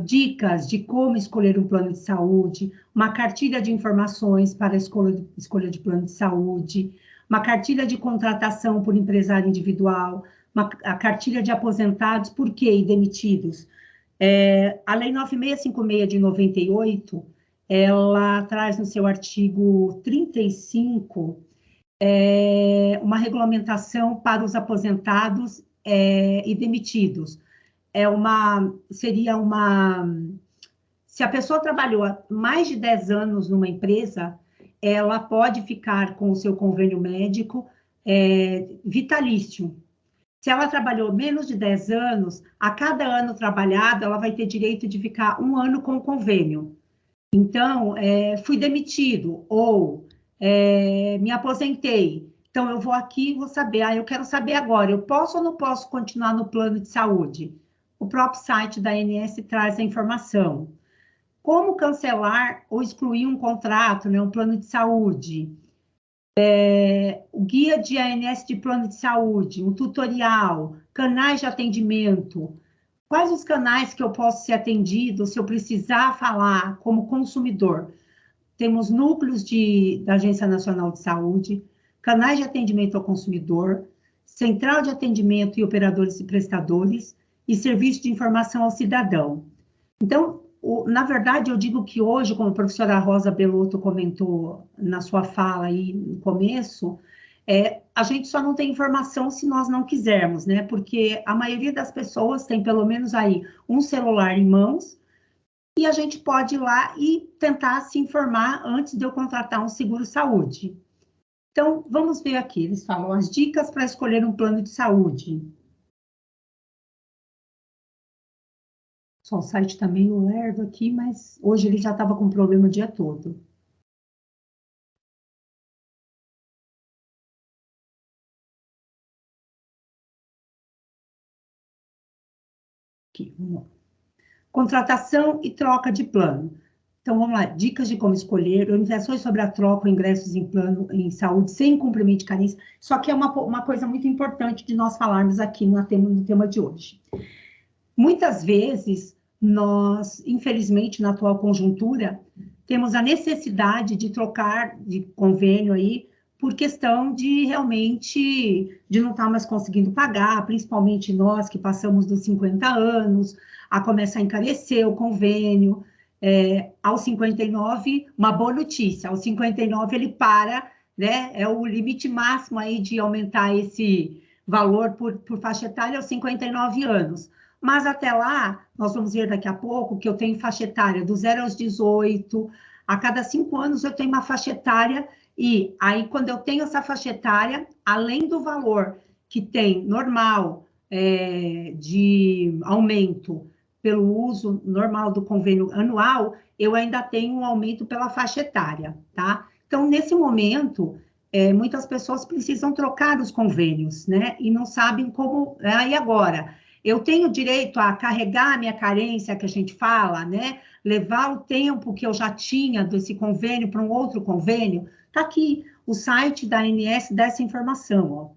dicas de como escolher um plano de saúde, uma cartilha de informações para a escolha de plano de saúde, uma cartilha de contratação por empresário individual, a cartilha de aposentados, por quê? E demitidos. A Lei 9656 de 98, ela traz no seu artigo 35 uma regulamentação para os aposentados e demitidos. Se a pessoa trabalhou mais de 10 anos numa empresa, ela pode ficar com o seu convênio médico vitalício. Se ela trabalhou menos de 10 anos, a cada ano trabalhado, ela vai ter direito de ficar 1 ano com o convênio. Então, fui demitido, ou me aposentei. Então, eu vou aqui e vou saber, eu quero saber agora, eu posso ou não posso continuar no plano de saúde? O próprio site da ANS traz a informação. Como cancelar ou excluir um contrato, né, um plano de saúde? O guia de ANS de plano de saúde, um tutorial, canais de atendimento. Quais os canais que eu posso ser atendido se eu precisar falar como consumidor? Temos núcleos da Agência Nacional de Saúde, canais de atendimento ao consumidor, central de atendimento e operadores e prestadores, e serviço de informação ao cidadão. Então, na verdade, eu digo que hoje, como a professora Rosa Belotto comentou na sua fala aí no começo, a gente só não tem informação se nós não quisermos, né? Porque a maioria das pessoas tem pelo menos aí um celular em mãos, e a gente pode ir lá e tentar se informar antes de eu contratar um seguro-saúde. Então, vamos ver aqui, eles falam as dicas para escolher um plano de saúde. Só o site está meio lerdo aqui, mas hoje ele já estava com problema o dia todo. Aqui, vamos lá. Contratação e troca de plano. Então, vamos lá, dicas de como escolher, orientações sobre a troca ou ingressos em plano em saúde sem cumprimento de carência. Só que é uma coisa muito importante de nós falarmos aqui no tema de hoje. Muitas vezes, nós, infelizmente, na atual conjuntura, temos a necessidade de trocar de convênio aí por questão de realmente, de não estar mais conseguindo pagar, principalmente nós que passamos dos 50 anos, a começar a encarecer o convênio. Aos 59, uma boa notícia, aos 59 ele para, né? É o limite máximo aí de aumentar esse valor por faixa etária aos 59 anos. Mas até lá, nós vamos ver daqui a pouco que eu tenho faixa etária do 0 aos 18, a cada 5 anos eu tenho uma faixa etária, e aí quando eu tenho essa faixa etária, além do valor que tem normal de aumento pelo uso normal do convênio anual, eu ainda tenho um aumento pela faixa etária, tá? Então, nesse momento, muitas pessoas precisam trocar os convênios, né? E não sabem como... E agora? Eu tenho direito a carregar a minha carência, que a gente fala, né? Levar o tempo que eu já tinha desse convênio para um outro convênio. Está aqui, o site da ANS dessa informação, ó.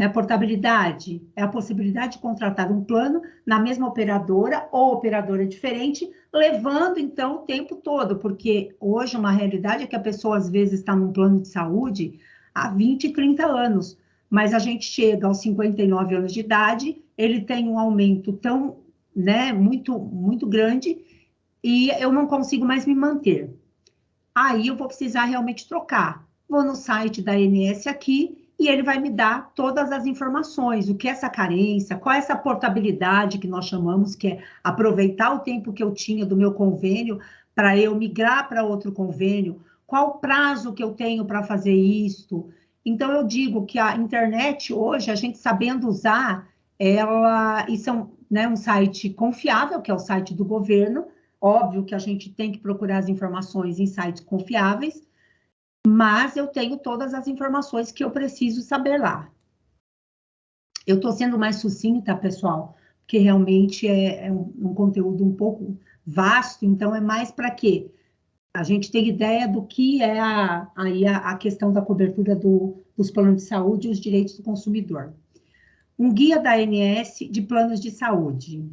A portabilidade é a possibilidade de contratar um plano na mesma operadora ou operadora diferente, levando, então, o tempo todo, porque hoje uma realidade é que a pessoa, às vezes, está num plano de saúde há 20, 30 anos, mas a gente chega aos 59 anos de idade, ele tem um aumento tão, né, muito grande, e eu não consigo mais me manter. Aí eu vou precisar realmente trocar. Vou no site da ANS aqui, e ele vai me dar todas as informações, o que é essa carência, qual é essa portabilidade que nós chamamos, que é aproveitar o tempo que eu tinha do meu convênio para eu migrar para outro convênio, qual o prazo que eu tenho para fazer isto. Então, eu digo que a internet, hoje, a gente sabendo usar, isso é um site confiável, que é o site do governo, óbvio que a gente tem que procurar as informações em sites confiáveis, mas eu tenho todas as informações que eu preciso saber lá. Eu estou sendo mais sucinta, pessoal, porque realmente é um conteúdo um pouco vasto, então é mais para quê? A gente tem ideia do que é a questão da cobertura dos planos de saúde e os direitos do consumidor. Um guia da ANS de planos de saúde.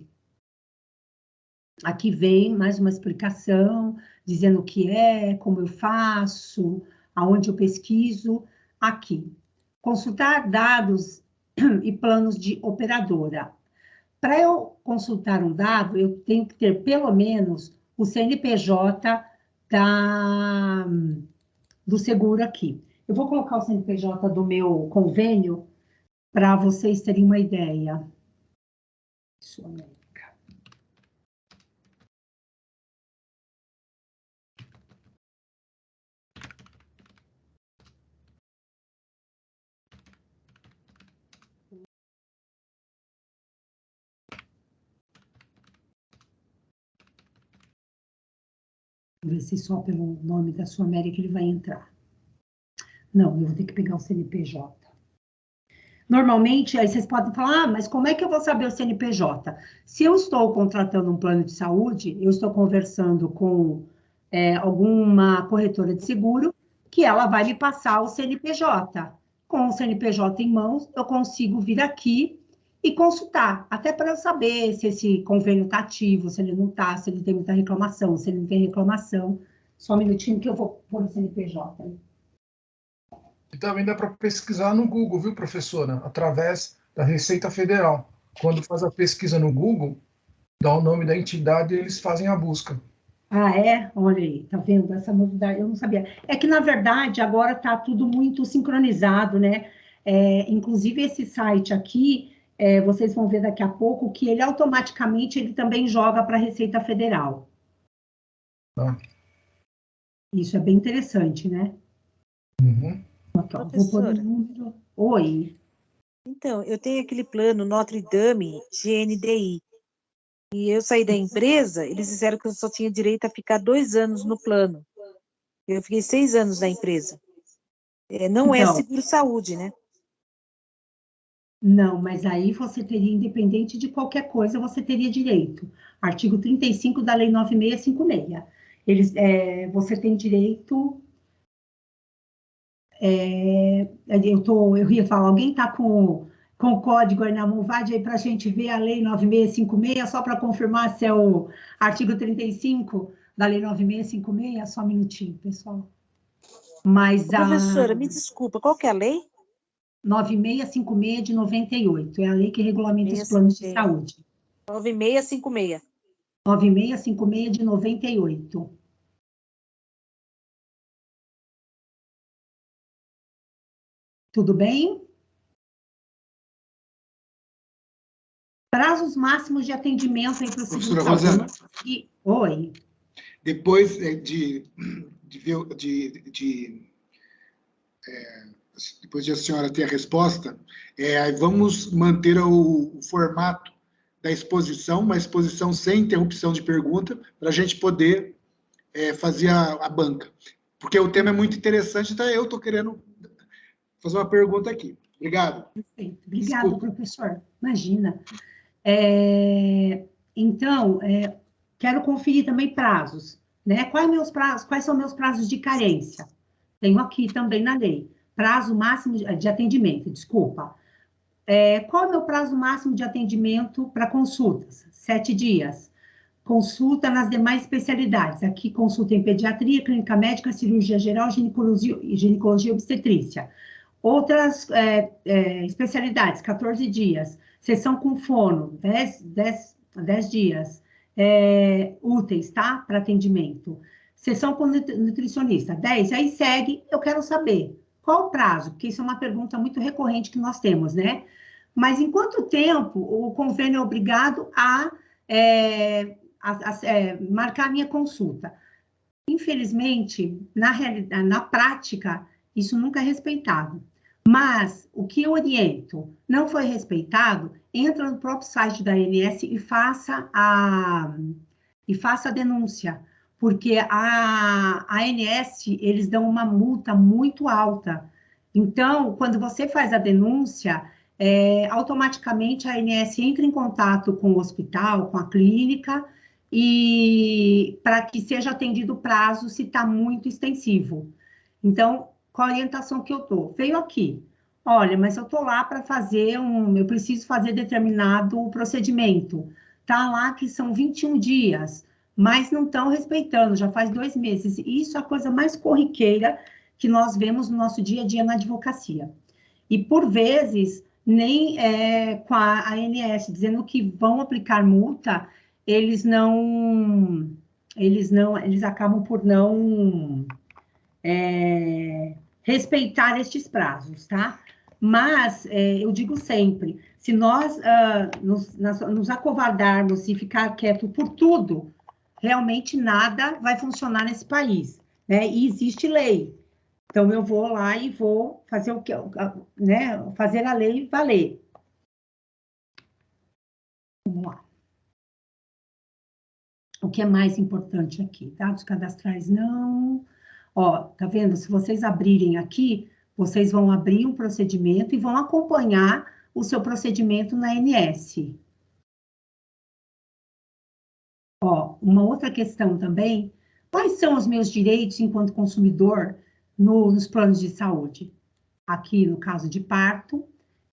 Aqui vem mais uma explicação, dizendo o que é, como eu faço, aonde eu pesquiso. Aqui, consultar dados e planos de operadora. Para eu consultar um dado, eu tenho que ter pelo menos o CNPJ do seguro aqui. Eu vou colocar o CNPJ do meu convênio para vocês terem uma ideia. Vou ver se só pelo nome da Sul América ele vai entrar. Não, eu vou ter que pegar o CNPJ. Normalmente, aí vocês podem falar, mas como é que eu vou saber o CNPJ? Se eu estou contratando um plano de saúde, eu estou conversando com alguma corretora de seguro, que ela vai me passar o CNPJ. Com o CNPJ em mãos, eu consigo vir aqui e consultar, até para eu saber se esse convênio está ativo, se ele não está, se ele tem muita reclamação, se ele não tem reclamação. Só um minutinho que eu vou pôr o CNPJ. E também dá para pesquisar no Google, viu, professora? Através da Receita Federal. Quando faz a pesquisa no Google, dá o nome da entidade e eles fazem a busca. Ah, é? Olha aí, tá vendo? Essa novidade, eu não sabia. É que, na verdade, agora está tudo muito sincronizado, né? Inclusive, esse site aqui, vocês vão ver daqui a pouco que ele automaticamente ele também joga para a Receita Federal. Tá. Isso é bem interessante, né? Uhum. Então, vou pôr o número. Oi. Então, eu tenho aquele plano Notre Dame GNDI. E eu saí da empresa, eles disseram que eu só tinha direito a ficar 2 anos no plano. Eu fiquei 6 anos na empresa. Não é seguro-saúde, né? Não, mas aí você teria, independente de qualquer coisa, você teria direito. Artigo 35 da Lei 9656. Você tem direito... eu ia falar, alguém está com o código aí na mão, vai aí para a gente ver a Lei 9656, só para confirmar se é o artigo 35 da Lei 9656, só um minutinho, pessoal. Mas professora, me desculpa, qual que é a lei? 9656 de 98, é a lei que regulamenta os planos de saúde. 9656. 9656 de 98. Tudo bem? Prazos máximos de atendimento aí para o Professora Rosana. Oi. Depois depois de a senhora ter a resposta, vamos manter o formato da exposição, uma exposição sem interrupção de pergunta, para a gente poder fazer a banca. porque o tema é muito interessante, então eu estou querendo fazer uma pergunta aqui. Obrigado. Perfeito. Obrigado, professor. Imagina. Então, quero conferir também prazos, né? Quais são meus prazos de carência? Tenho aqui também na lei. Prazo máximo de atendimento, desculpa. Qual é o meu prazo máximo de atendimento para consultas? 7 dias. Consulta nas demais especialidades. Aqui, consulta em pediatria, clínica médica, cirurgia geral, ginecologia e obstetrícia. Outras especialidades, 14 dias. Sessão com fono, 10 dias. Úteis, tá? Para atendimento. Sessão com nutricionista, 10. Aí segue, eu quero saber qual o prazo, porque isso é uma pergunta muito recorrente que nós temos, né? Mas em quanto tempo o convênio é obrigado a marcar a minha consulta? Infelizmente, na prática, isso nunca é respeitado. Mas o que eu oriento não foi respeitado, entra no próprio site da ANS e faça a denúncia, porque a ANS, eles dão uma multa muito alta. Então, quando você faz a denúncia, automaticamente a ANS entra em contato com o hospital, com a clínica, e para que seja atendido o prazo se está muito extensivo. Então, qual a orientação que eu dou? Veio aqui, olha, mas eu estou lá para fazer eu preciso fazer determinado procedimento. Está lá que são 21 dias, mas não estão respeitando, já faz 2 meses. Isso é a coisa mais corriqueira que nós vemos no nosso dia a dia na advocacia. E, por vezes, nem com a ANS dizendo que vão aplicar multa, eles acabam por não respeitar estes prazos, tá? Mas, eu digo sempre, se nós nos acovardarmos e ficar quieto por tudo, realmente nada vai funcionar nesse país, né? E existe lei. Então, eu vou lá e vou fazer fazer a lei valer. Vamos lá. O que é mais importante aqui? Dados cadastrais não. Ó, tá vendo? Se vocês abrirem aqui, vocês vão abrir um procedimento e vão acompanhar o seu procedimento na ANS. Ó, uma outra questão também, quais são os meus direitos enquanto consumidor nos planos de saúde? Aqui, no caso de parto,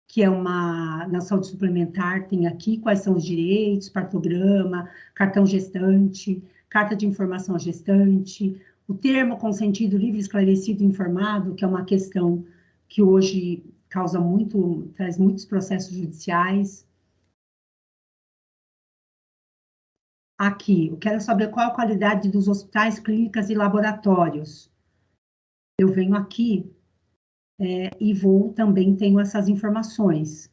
que é na saúde suplementar, tem aqui quais são os direitos, partograma, cartão gestante, carta de informação gestante, o termo consentido livre, esclarecido e informado, que é uma questão que hoje traz muitos processos judiciais. Aqui, eu quero saber qual a qualidade dos hospitais, clínicas e laboratórios. Eu venho aqui e também tenho essas informações.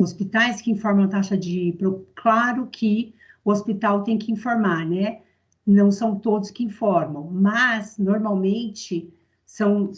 Hospitais que informam a taxa de... Claro que o hospital tem que informar, né? Não são todos que informam, mas, normalmente, são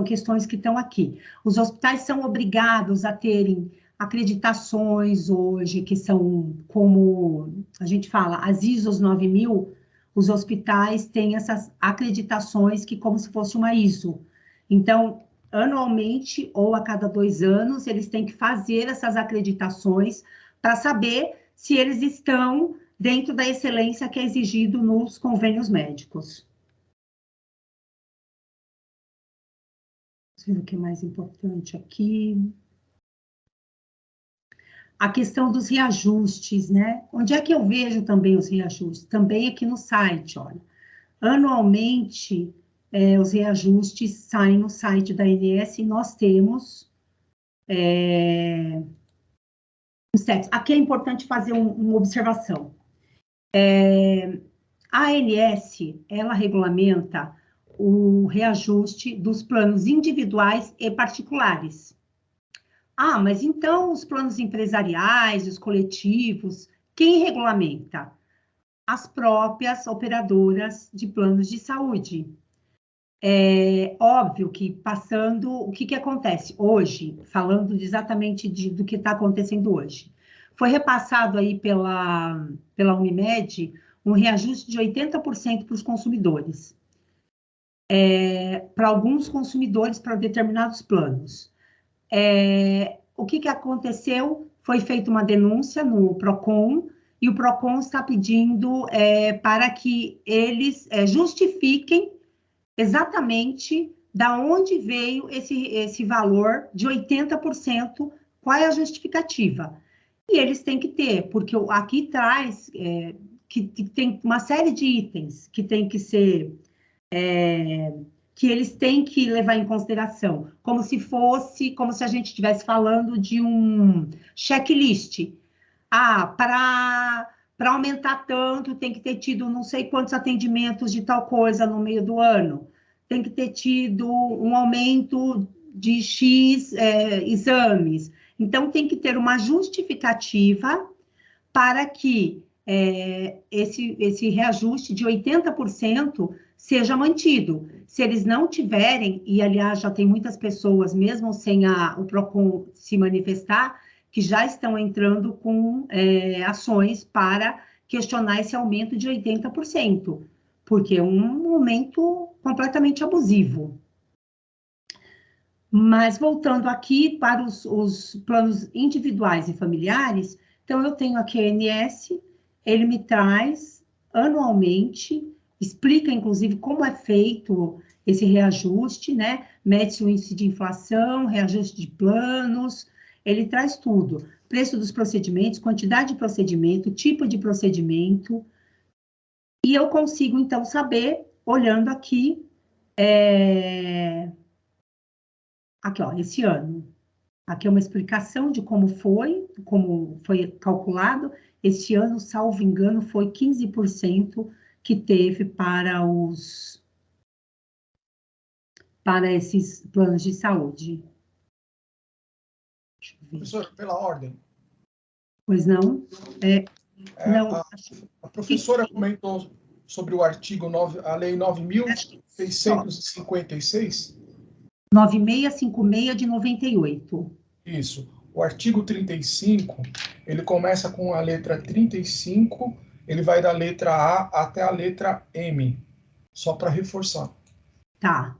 questões que estão aqui. Os hospitais são obrigados a terem acreditações hoje, que são, como a gente fala, as ISOs 9000, os hospitais têm essas acreditações que como se fosse uma ISO. Então, anualmente ou a cada 2 anos, eles têm que fazer essas acreditações para saber se eles estão dentro da excelência que é exigido nos convênios médicos. Vamos ver o que é mais importante aqui. A questão dos reajustes, né? Onde é que eu vejo também os reajustes? Também aqui no site, olha. Anualmente, os reajustes saem no site da ANS e nós temos os tetos. Aqui é importante fazer uma observação. A ANS, ela regulamenta o reajuste dos planos individuais e particulares. Ah, mas então os planos empresariais, os coletivos, quem regulamenta? As próprias operadoras de planos de saúde. É óbvio que o que acontece hoje, falando exatamente do que está acontecendo hoje, foi repassado aí pela Unimed um reajuste de 80% para os consumidores. para alguns consumidores, para determinados planos. O que aconteceu? Foi feita uma denúncia no PROCON, e o PROCON está pedindo para que eles justifiquem exatamente da onde veio esse valor de 80%, qual é a justificativa. E eles têm que ter, porque aqui traz que tem uma série de itens que tem que ser, que eles têm que levar em consideração, como se a gente estivesse falando de um checklist. Para aumentar tanto, tem que ter tido não sei quantos atendimentos de tal coisa no meio do ano, tem que ter tido um aumento de X exames. Então, tem que ter uma justificativa para que esse reajuste de 80% seja mantido. Se eles não tiverem, e aliás já tem muitas pessoas, mesmo sem o PROCON se manifestar, que já estão entrando com ações para questionar esse aumento de 80%, porque é um aumento completamente abusivo. Mas voltando aqui para os planos individuais e familiares, então eu tenho aqui a ANS, ele me traz anualmente, explica inclusive como é feito esse reajuste, né? Mede-se o índice de inflação, reajuste de planos, ele traz tudo. Preço dos procedimentos, quantidade de procedimento, tipo de procedimento, e eu consigo então saber, olhando aqui, aqui, ó, esse ano. Aqui é uma explicação de como foi calculado. Este ano, salvo engano, foi 15% que teve para esses planos de saúde. Professor, pela ordem. Pois não? Não. A professora comentou sobre o artigo 9, a Lei 9.656. 9656 de 98. Isso. O artigo 35, ele começa com a letra 35, ele vai da letra A até a letra M, só para reforçar. Tá,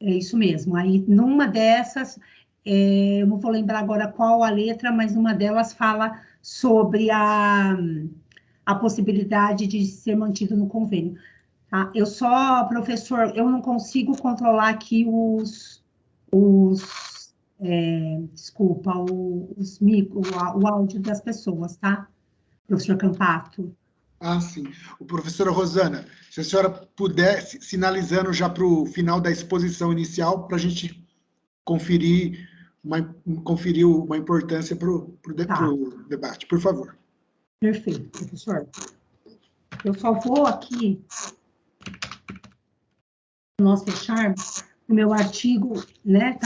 é isso mesmo. Aí, numa dessas, eu não vou lembrar agora qual a letra, mas uma delas fala sobre a possibilidade de ser mantido no convênio. Tá? Professor, eu não consigo controlar aqui o áudio das pessoas, tá? Professor Campato. Sim. Professora Rosana, se a senhora puder, sinalizando já para o final da exposição inicial, para a gente conferir uma importância para o debate, por favor. Perfeito, professor. Eu só vou aqui, nós fecharmos, o meu artigo, né,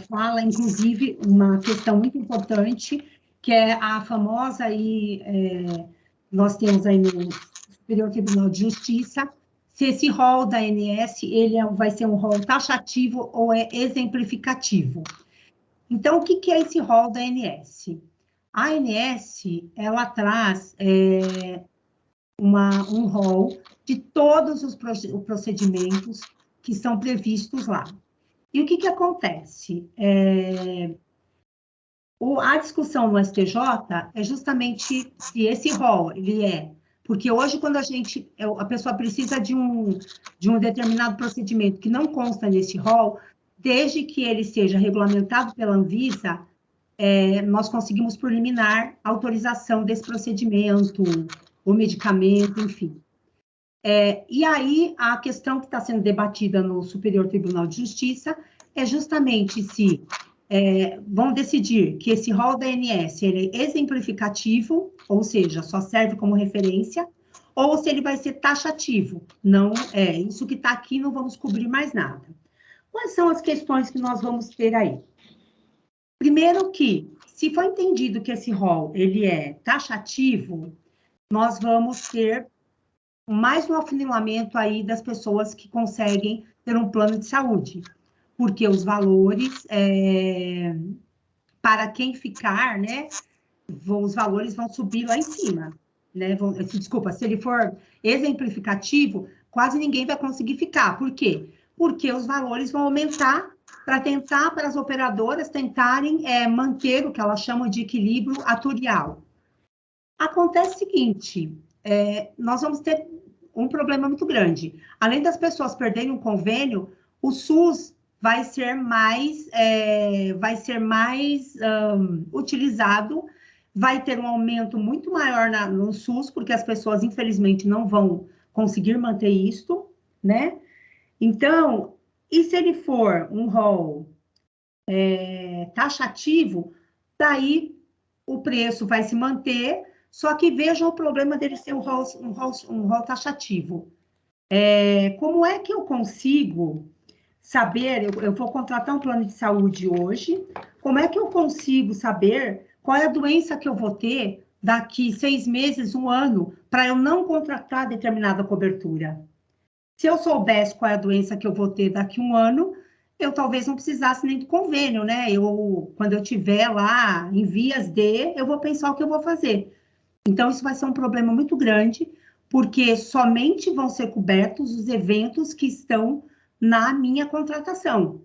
fala, inclusive, uma questão muito importante, que é a famosa, nós temos aí no Superior Tribunal de Justiça, se esse rol da ANS, vai ser um rol taxativo ou é exemplificativo. Então, o que é esse rol da ANS? A ANS, ela traz um rol de todos os procedimentos que são previstos lá. E o que acontece? A discussão no STJ é justamente se esse rol, porque hoje, quando a pessoa precisa de um determinado procedimento que não consta nesse rol, desde que ele seja regulamentado pela Anvisa, nós conseguimos, por liminar, autorização desse procedimento, o medicamento, enfim. E aí, a questão que está sendo debatida no Superior Tribunal de Justiça é justamente se vão decidir que esse rol da ANS ele é exemplificativo, ou seja, só serve como referência, ou se ele vai ser taxativo. Não isso que está aqui, não vamos cobrir mais nada. Quais são as questões que nós vamos ter aí? Primeiro que, se for entendido que esse rol ele é taxativo, nós vamos ter mais um afunilamento aí das pessoas que conseguem ter um plano de saúde, porque os valores, para quem ficar, né, os valores vão subir lá em cima, né, desculpa, se ele for exemplificativo, quase ninguém vai conseguir ficar, por quê? porque os valores vão aumentar para as operadoras tentarem manter o que elas chamam de equilíbrio atuarial. Acontece o seguinte, nós vamos ter um problema muito grande. Além das pessoas perderem o convênio, o SUS vai ser mais utilizado, vai ter um aumento muito maior no SUS, porque as pessoas, infelizmente, não vão conseguir manter isto, né? Então, e se ele for um rol taxativo, daí o preço vai se manter, só que vejam o problema dele ser um rol taxativo. Como é que eu consigo saber, eu vou contratar um plano de saúde hoje, como é que eu consigo saber qual é a doença que eu vou ter daqui 6 meses, 1 ano, para eu não contratar determinada cobertura? Se eu soubesse qual é a doença que eu vou ter daqui 1 ano, eu talvez não precisasse nem do convênio, né? Quando eu estiver lá em vias de, eu vou pensar o que eu vou fazer. Então, isso vai ser um problema muito grande, porque somente vão ser cobertos os eventos que estão na minha contratação.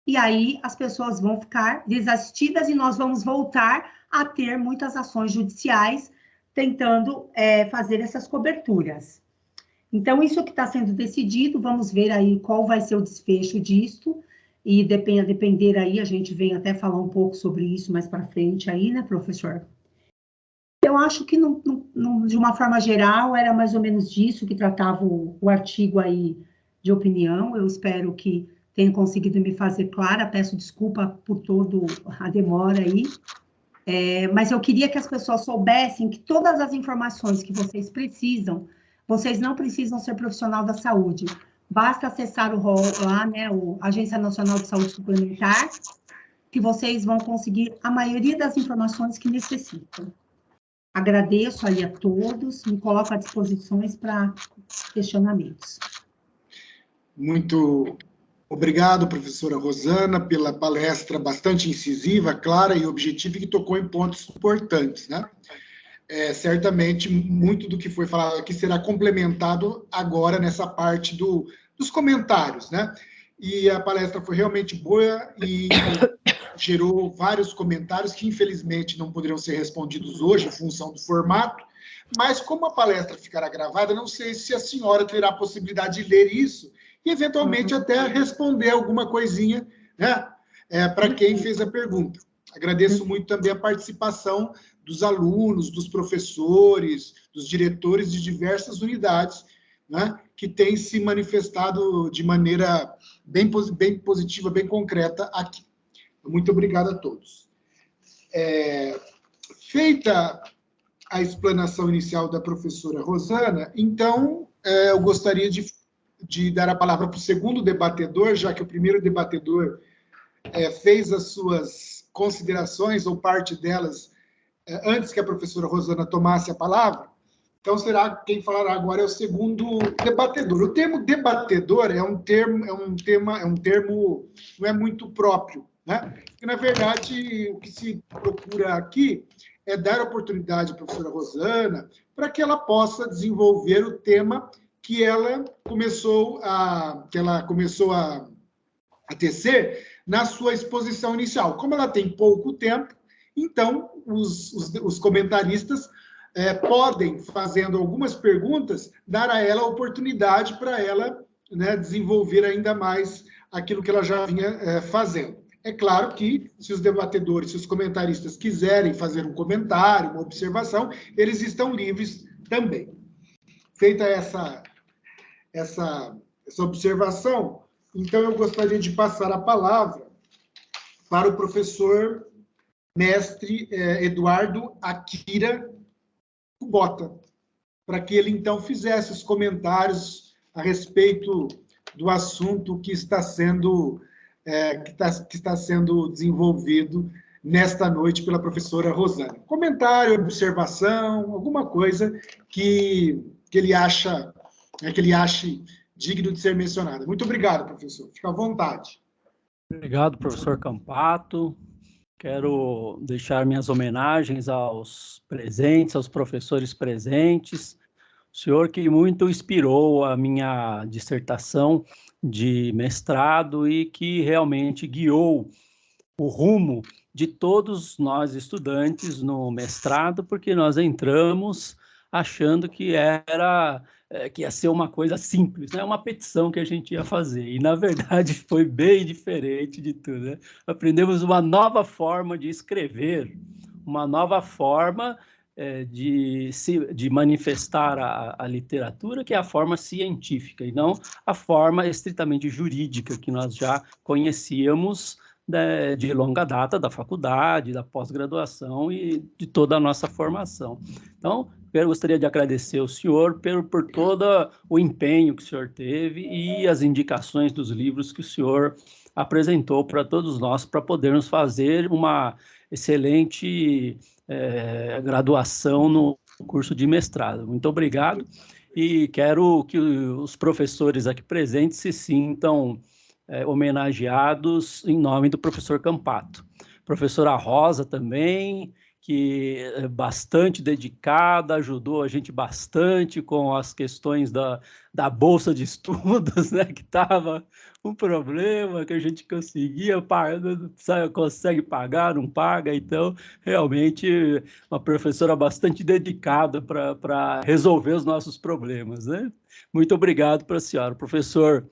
E aí, as pessoas vão ficar desassistidas e nós vamos voltar a ter muitas ações judiciais tentando fazer essas coberturas. Então, isso que está sendo decidido, vamos ver aí qual vai ser o desfecho disto, e a depender aí, a gente vem até falar um pouco sobre isso mais para frente aí, né, professor? Eu acho que, de uma forma geral, era mais ou menos disso que tratava o artigo aí de opinião. Eu espero que tenha conseguido me fazer clara, peço desculpa por toda a demora aí, mas eu queria que as pessoas soubessem que todas as informações que vocês precisam, vocês não precisam ser profissional da saúde, basta acessar o rol lá, né, a Agência Nacional de Saúde Suplementar, que vocês vão conseguir a maioria das informações que necessitam. Agradeço aí a todos, me coloco à disposição para questionamentos. Muito obrigado, professora Rosana, pela palestra bastante incisiva, clara e objetiva, que tocou em pontos importantes, né? Certamente, muito do que foi falado aqui será complementado agora nessa parte dos comentários, né? E a palestra foi realmente boa e gerou vários comentários que, infelizmente, não poderão ser respondidos hoje, em função do formato, mas como a palestra ficará gravada, não sei se a senhora terá a possibilidade de ler isso e, eventualmente, até responder alguma coisinha, né, para quem fez a pergunta. Agradeço muito também a participação dos alunos, dos professores, dos diretores de diversas unidades, né, que têm se manifestado de maneira bem positiva, bem concreta aqui. Muito obrigado a todos. Feita a explanação inicial da professora Rosana, então, eu gostaria de dar a palavra para o segundo debatedor, já que o primeiro debatedor fez as suas considerações, ou parte delas, antes que a professora Rosana tomasse a palavra. Então, quem falará agora é o segundo debatedor. O termo debatedor é um termo não é muito próprio, né? Porque, na verdade, o que se procura aqui é dar oportunidade à professora Rosana para que ela possa desenvolver o tema que ela começou a tecer na sua exposição inicial. Como ela tem pouco tempo, então os comentaristas podem, fazendo algumas perguntas, dar a ela a oportunidade para ela, né, desenvolver ainda mais aquilo que ela já vinha fazendo. É claro que, se os debatedores, se os comentaristas quiserem fazer um comentário, uma observação, eles estão livres também. Feita essa observação, então eu gostaria de passar a palavra para o professor mestre Eduardo Akira Kubota, para que ele, então, fizesse os comentários a respeito do assunto que está sendo desenvolvido nesta noite pela professora Rosana. Comentário, observação, alguma coisa que ele ache digno de ser mencionada. Muito obrigado, professor. Fica à vontade. Obrigado, professor Campato. Quero deixar minhas homenagens aos presentes, aos professores presentes. O senhor que muito inspirou a minha dissertação de mestrado e que realmente guiou o rumo de todos nós estudantes no mestrado, porque nós entramos achando que ia ser uma coisa simples, né? Uma petição que a gente ia fazer. E, na verdade, foi bem diferente de tudo, né? Aprendemos uma nova forma de escrever, uma nova forma de manifestar a literatura, que é a forma científica, e não a forma estritamente jurídica que nós já conhecíamos de longa data da faculdade, da pós-graduação e de toda a nossa formação. Então, eu gostaria de agradecer ao senhor por todo o empenho que o senhor teve e as indicações dos livros que o senhor apresentou para todos nós, para podermos fazer uma excelente graduação no curso de mestrado. Muito obrigado e quero que os professores aqui presentes se sintam homenageados em nome do professor Campato. Professora Rosa também, que é bastante dedicada, ajudou a gente bastante com as questões da bolsa de estudos, né, que estava um problema, que a gente conseguia pagar, consegue pagar, não paga, então, realmente, uma professora bastante dedicada para resolver os nossos problemas, né? Muito obrigado para a senhora. Professor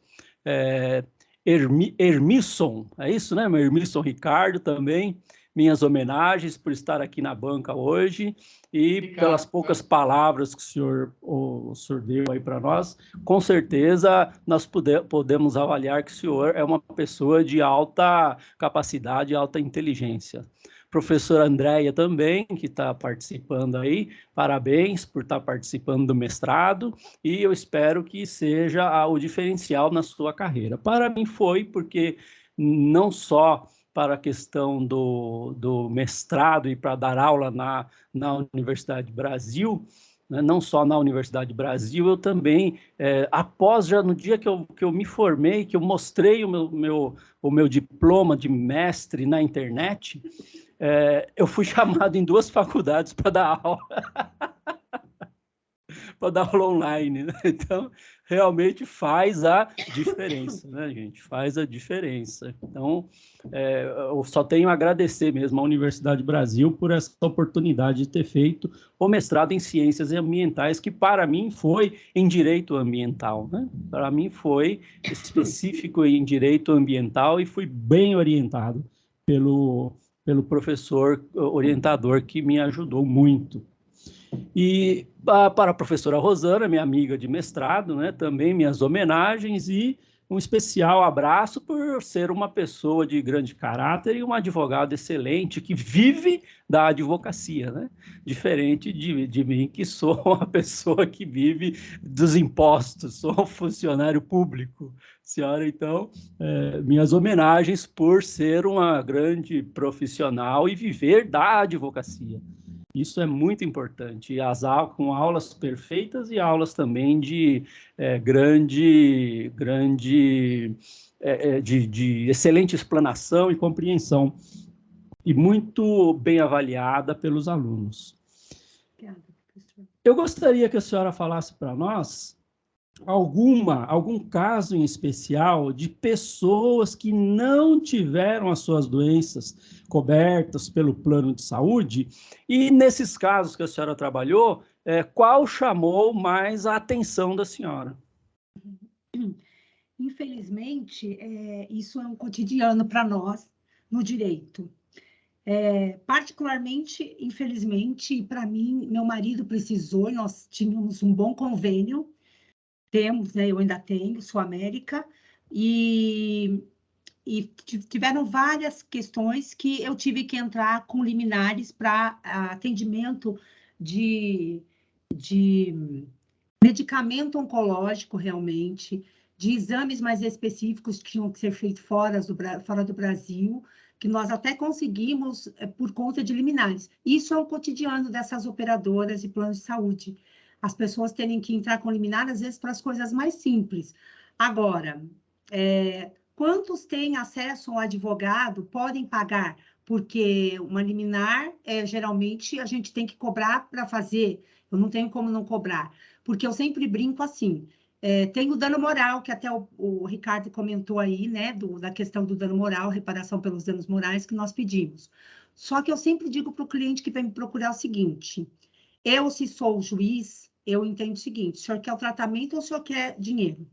Hermisson, é isso, né? Hermisson Ricardo também, minhas homenagens por estar aqui na banca hoje e pelas poucas palavras que o senhor deu aí para nós. Com certeza, nós podemos avaliar que o senhor é uma pessoa de alta capacidade, alta inteligência. Professora Andréia também, que está participando aí, parabéns por estar participando do mestrado, e eu espero que seja o diferencial na sua carreira. Para mim foi, porque não só para a questão do mestrado e para dar aula na Universidade do Brasil, né, não só na Universidade do Brasil, eu também, após já no dia que eu me formei, que eu mostrei o meu diploma de mestre na internet, eu fui chamado em 2 faculdades para dar aula. Para dar aula online, né? Então, realmente faz a diferença, né, gente? Faz a diferença. Então, eu só tenho a agradecer mesmo à Universidade do Brasil por essa oportunidade de ter feito o mestrado em Ciências Ambientais, que para mim foi em Direito Ambiental, né? Para mim foi específico em Direito Ambiental e fui bem orientado pelo professor orientador que me ajudou muito. E para a professora Rosana, minha amiga de mestrado, né, também minhas homenagens e um especial abraço por ser uma pessoa de grande caráter e um advogado excelente que vive da advocacia, né? Diferente de mim, que sou uma pessoa que vive dos impostos, sou um funcionário público. Senhora, então, minhas homenagens por ser uma grande profissional e viver da advocacia. Isso é muito importante, com aulas perfeitas e aulas também de excelente explanação e compreensão, e muito bem avaliada pelos alunos. Obrigada, professor. Eu gostaria que a senhora falasse para nós algum caso em especial de pessoas que não tiveram as suas doenças cobertas pelo plano de saúde, e nesses casos que a senhora trabalhou, qual chamou mais a atenção da senhora? Infelizmente, isso é um cotidiano para nós no direito. Particularmente, infelizmente, para mim, meu marido precisou, nós tínhamos um bom convênio, temos, né, eu ainda tenho, Sul América, e tiveram várias questões que eu tive que entrar com liminares para atendimento de medicamento oncológico, realmente, de exames mais específicos que tinham que ser feitos fora do Brasil, que nós até conseguimos por conta de liminares. Isso é o cotidiano dessas operadoras e planos de saúde. As pessoas terem que entrar com liminar, às vezes, para as coisas mais simples. Agora, quantos têm acesso ao advogado podem pagar? Porque uma liminar, geralmente, a gente tem que cobrar para fazer. Eu não tenho como não cobrar. Porque eu sempre brinco assim, Tem o dano moral, que até o Ricardo comentou aí, né, da questão do dano moral, reparação pelos danos morais que nós pedimos. Só que eu sempre digo para o cliente que vem me procurar o seguinte: eu, se sou o juiz, eu entendo o seguinte: o senhor quer o tratamento ou o senhor quer dinheiro?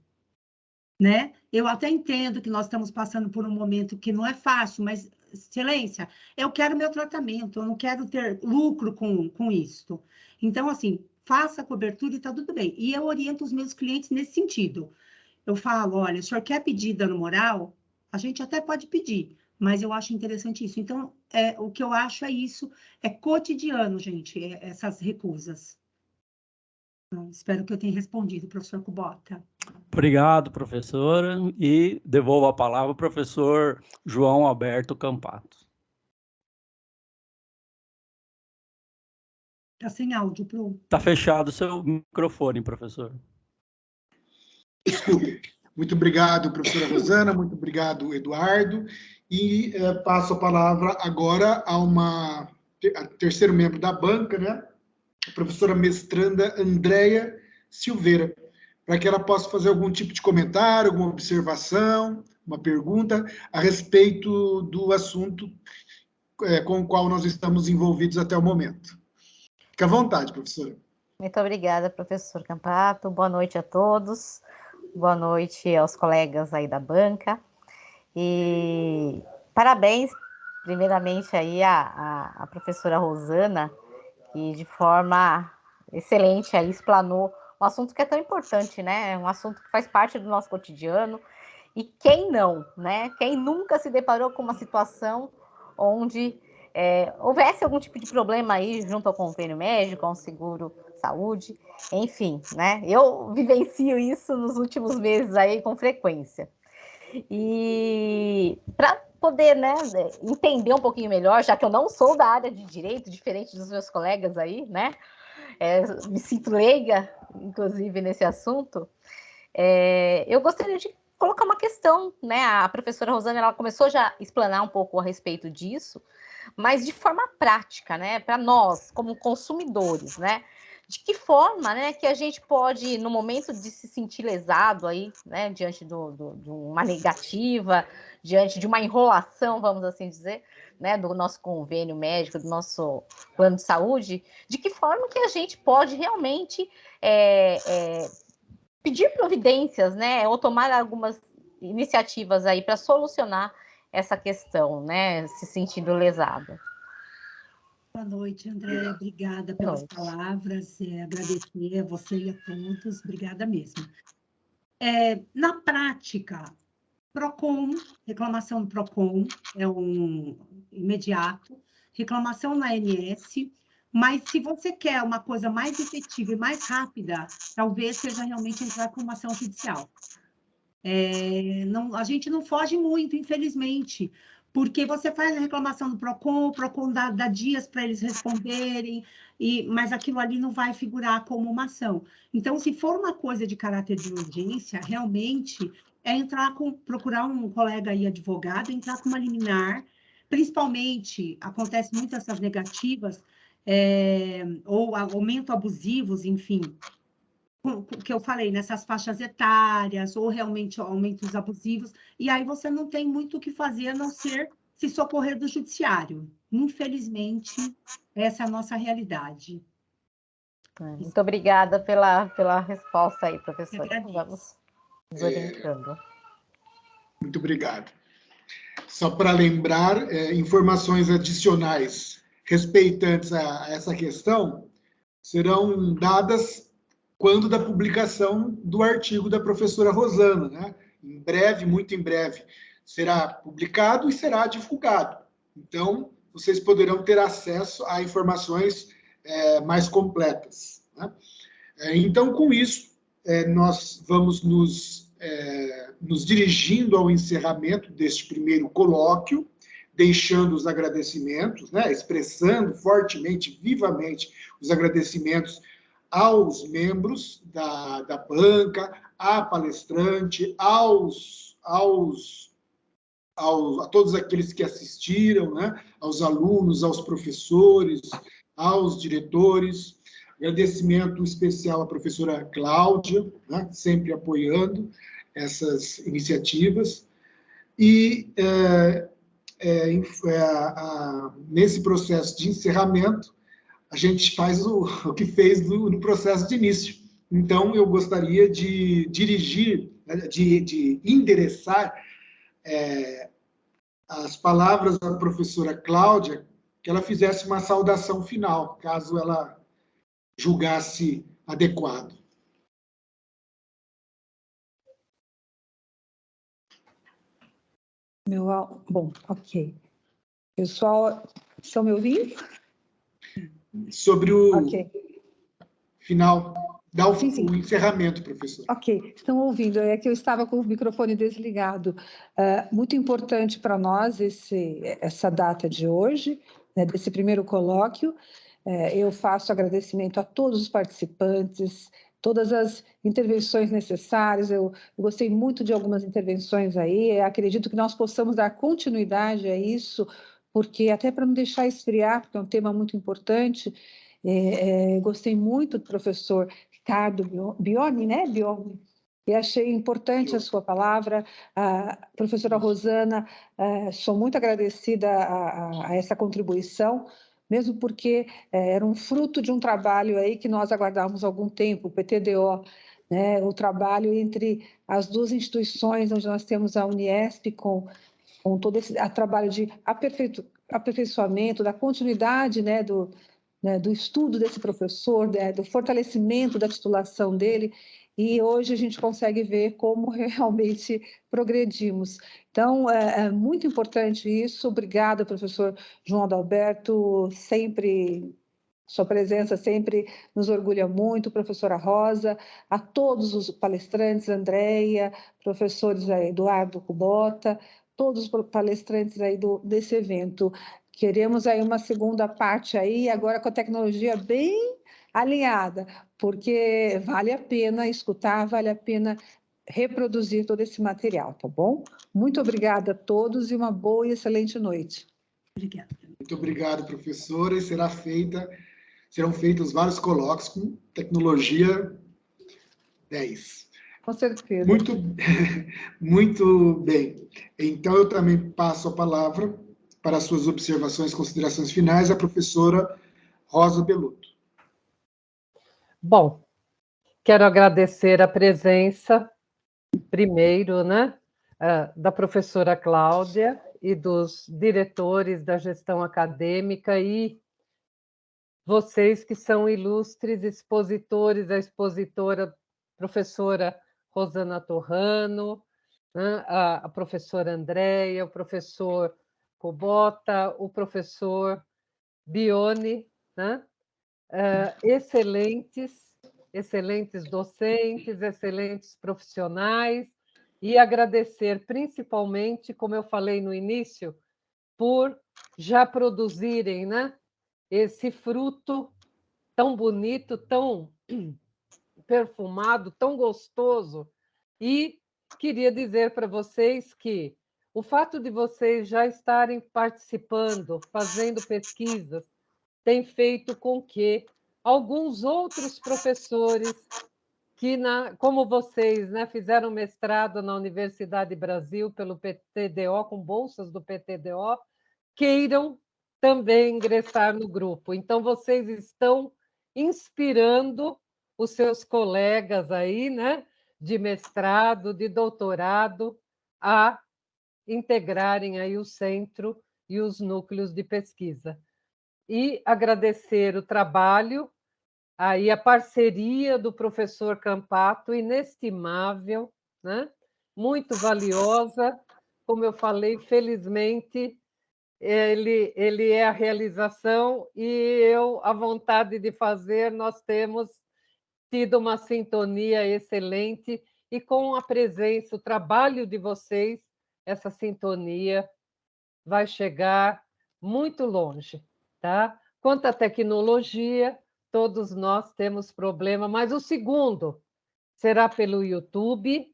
Né? Eu até entendo que nós estamos passando por um momento que não é fácil, mas, excelência, eu quero meu tratamento, eu não quero ter lucro com isso. Então, assim, faça a cobertura e está tudo bem. E eu oriento os meus clientes nesse sentido. Eu falo, olha, o senhor quer pedir dano moral? A gente até pode pedir, mas eu acho interessante isso. Então, o que eu acho é isso, é cotidiano, gente, essas recusas. Então, espero que eu tenha respondido, professor Kubota. Obrigado, professora. E devolvo a palavra ao professor João Alberto Campato. Está sem áudio, Pro. Está fechado o seu microfone, professor. Desculpe. Muito obrigado, professora Rosana, muito obrigado, Eduardo. E passo a palavra agora a terceiro membro da banca, né? A professora mestranda Andréia Silveira, para que ela possa fazer algum tipo de comentário, alguma observação, uma pergunta a respeito do assunto com o qual nós estamos envolvidos até o momento. Fique à vontade, professora. Muito obrigada, professor Campato. Boa noite a todos. Boa noite aos colegas aí da banca. E parabéns, primeiramente, aí a professora Rosana, que de forma excelente aí explanou um assunto que é tão importante, né? Um assunto que faz parte do nosso cotidiano. E quem não, né? Quem nunca se deparou com uma situação onde houvesse algum tipo de problema aí junto ao convênio médico, ao seguro saúde, enfim, né? Eu vivencio isso nos últimos meses aí com frequência. E para poder, né, entender um pouquinho melhor, já que eu não sou da área de direito, diferente dos meus colegas aí, né? Me sinto leiga, inclusive, nesse assunto. Eu gostaria de colocar uma questão, né? A professora Rosana, ela começou já a explanar um pouco a respeito disso, mas de forma prática, né? Para nós, como consumidores, né? De que forma, né, que a gente pode, no momento de se sentir lesado aí, né, diante de uma negativa, diante de uma enrolação, vamos assim dizer, né, do nosso convênio médico, do nosso plano de saúde, de que forma que a gente pode realmente pedir providências, né, ou tomar algumas iniciativas aí para solucionar essa questão, né, se sentindo lesado. Boa noite, André. Obrigada pelas palavras. Agradecer a você e a todos. Obrigada mesmo. Na prática, PROCON, reclamação do PROCON é um imediato, reclamação na ANS, mas se você quer uma coisa mais efetiva e mais rápida, talvez seja realmente entrar com uma ação judicial. A gente não foge muito, infelizmente, porque você faz a reclamação do PROCON, o PROCON dá dias para eles responderem, mas aquilo ali não vai figurar como uma ação. Então, se for uma coisa de caráter de urgência, realmente procurar um colega aí advogado, entrar com uma liminar, principalmente, acontece muito essas negativas, ou aumento abusivos, enfim, que eu falei, nessas faixas etárias, ou realmente aumentos abusivos, e aí você não tem muito o que fazer, a não ser se socorrer do judiciário. Infelizmente, essa é a nossa realidade. Muito obrigada pela resposta aí, professora. Vamos nos orientando. Muito obrigado. Só para lembrar, informações adicionais respeitantes a essa questão serão dadas quando da publicação do artigo da professora Rosana, né? Em breve, muito em breve, será publicado e será divulgado. Então, vocês poderão ter acesso a informações mais completas, né? Então, com isso, nós vamos nos dirigindo ao encerramento deste primeiro colóquio, deixando os agradecimentos, né? Expressando fortemente, vivamente, os agradecimentos aos membros da banca, à palestrante, a todos aqueles que assistiram, né? Aos alunos, aos professores, aos diretores. Agradecimento especial à professora Cláudia, né, sempre apoiando essas iniciativas. E nesse processo de encerramento, a gente faz o que fez no processo de início. Então, eu gostaria de dirigir, de endereçar as palavras da professora Cláudia, que ela fizesse uma saudação final, caso ela julgasse adequado. Bom, ok. Pessoal, estão me ouvindo? Sobre o final, sim. O encerramento, professor. Ok, estão ouvindo. É que eu estava com o microfone desligado. Muito importante para nós essa data de hoje, né, desse primeiro colóquio. Eu faço agradecimento a todos os participantes, todas as intervenções necessárias. Eu gostei muito de algumas intervenções aí. Acredito que nós possamos dar continuidade a isso, porque até para não deixar esfriar, porque é um tema muito importante. Gostei muito do professor Ricardo Bioni, né, Bioni? E achei importante a sua palavra. A professora Rosana, sou muito agradecida a essa contribuição, mesmo porque era um fruto de um trabalho aí que nós aguardávamos há algum tempo, o PTDO, né, o trabalho entre as duas instituições, onde nós temos a Uniesp com todo esse trabalho de aperfeiçoamento, da continuidade, né, do estudo desse professor, do fortalecimento da titulação dele, e hoje a gente consegue ver como realmente progredimos. Então, é muito importante isso. Obrigada, professor João Adalberto, sempre... Sua presença sempre nos orgulha muito, professora Rosa, a todos os palestrantes, Andréia, professores aí, Eduardo Kubota, todos os palestrantes aí desse evento. Queremos aí uma segunda parte aí, agora com a tecnologia bem alinhada, porque vale a pena escutar, vale a pena reproduzir todo esse material, tá bom? Muito obrigada a todos e uma boa e excelente noite. Obrigada. Muito obrigado, professora, e serão feitos vários colóquios com tecnologia 10. Com certeza. Muito bem. Então, eu também passo a palavra para as suas observações e considerações finais à professora Rosa Belotto. Bom, quero agradecer a presença, primeiro, né, da professora Cláudia e dos diretores da gestão acadêmica e vocês que são ilustres expositores, a expositora professora Rosana Torrano, né, a professora Andréia, o professor Kubota, o professor Bioni, né? Excelentes docentes, excelentes profissionais, e agradecer principalmente, como eu falei no início, por já produzirem, né, esse fruto tão bonito, tão perfumado, tão gostoso. E queria dizer para vocês que o fato de vocês já estarem participando, fazendo pesquisas, tem feito com que alguns outros professores que, como vocês, né, fizeram mestrado na Universidade Brasil pelo PTDO, com bolsas do PTDO, queiram também ingressar no grupo. Então, vocês estão inspirando os seus colegas aí, né, de mestrado, de doutorado, a integrarem aí o centro e os núcleos de pesquisa. E agradecer o trabalho, aí a parceria do professor Campato, inestimável, né? Muito valiosa. Como eu falei, felizmente, ele é a realização e eu, a vontade de fazer, nós temos tido uma sintonia excelente e com a presença, o trabalho de vocês, essa sintonia vai chegar muito longe, tá? Quanto à tecnologia, todos nós temos problema, mas o segundo será pelo YouTube,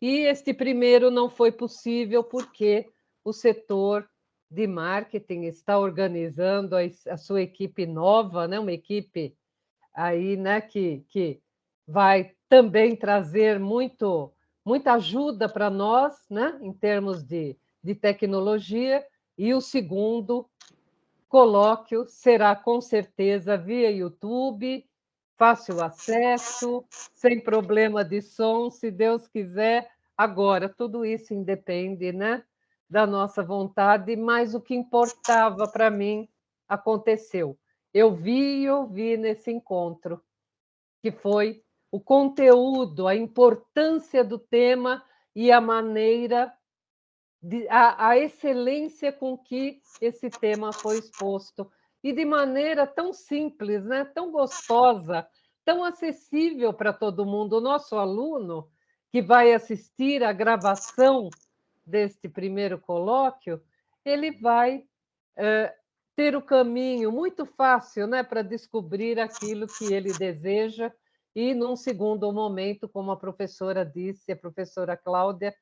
e este primeiro não foi possível porque o setor de marketing está organizando a sua equipe nova, né? Uma equipe aí, né, que vai também trazer muita ajuda para nós, né, em termos de tecnologia, e o segundo colóquio será, com certeza, via YouTube, fácil acesso, sem problema de som, se Deus quiser. Agora, tudo isso independe, né, da nossa vontade, mas o que importava para mim aconteceu. Eu vi e ouvi nesse encontro, que foi o conteúdo, a importância do tema e a maneira, a excelência com que esse tema foi exposto. E de maneira tão simples, né? Tão gostosa, tão acessível para todo mundo. O nosso aluno, que vai assistir a gravação deste primeiro colóquio, ele vai ter o caminho muito fácil, né, para descobrir aquilo que ele deseja e, num segundo momento, como a professora disse, a professora Cláudia,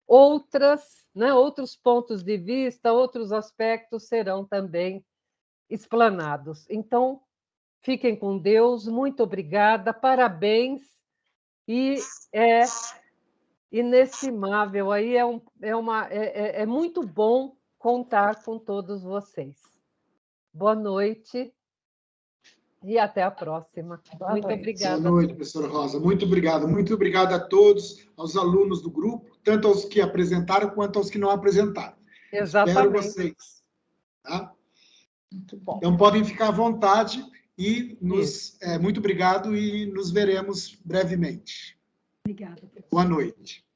outros pontos de vista, outros aspectos serão também explanados. Então, fiquem com Deus, muito obrigada, parabéns, e é inestimável, aí é muito bom contar com todos vocês. Boa noite e até a próxima. Muito obrigada. Boa noite, professora Rosa. Muito obrigado. Muito obrigado a todos, aos alunos do grupo, tanto aos que apresentaram quanto aos que não apresentaram. Exatamente. Espero vocês. Tá? Muito bom. Então, podem ficar à vontade e muito obrigado e nos veremos brevemente. Obrigada. Boa noite.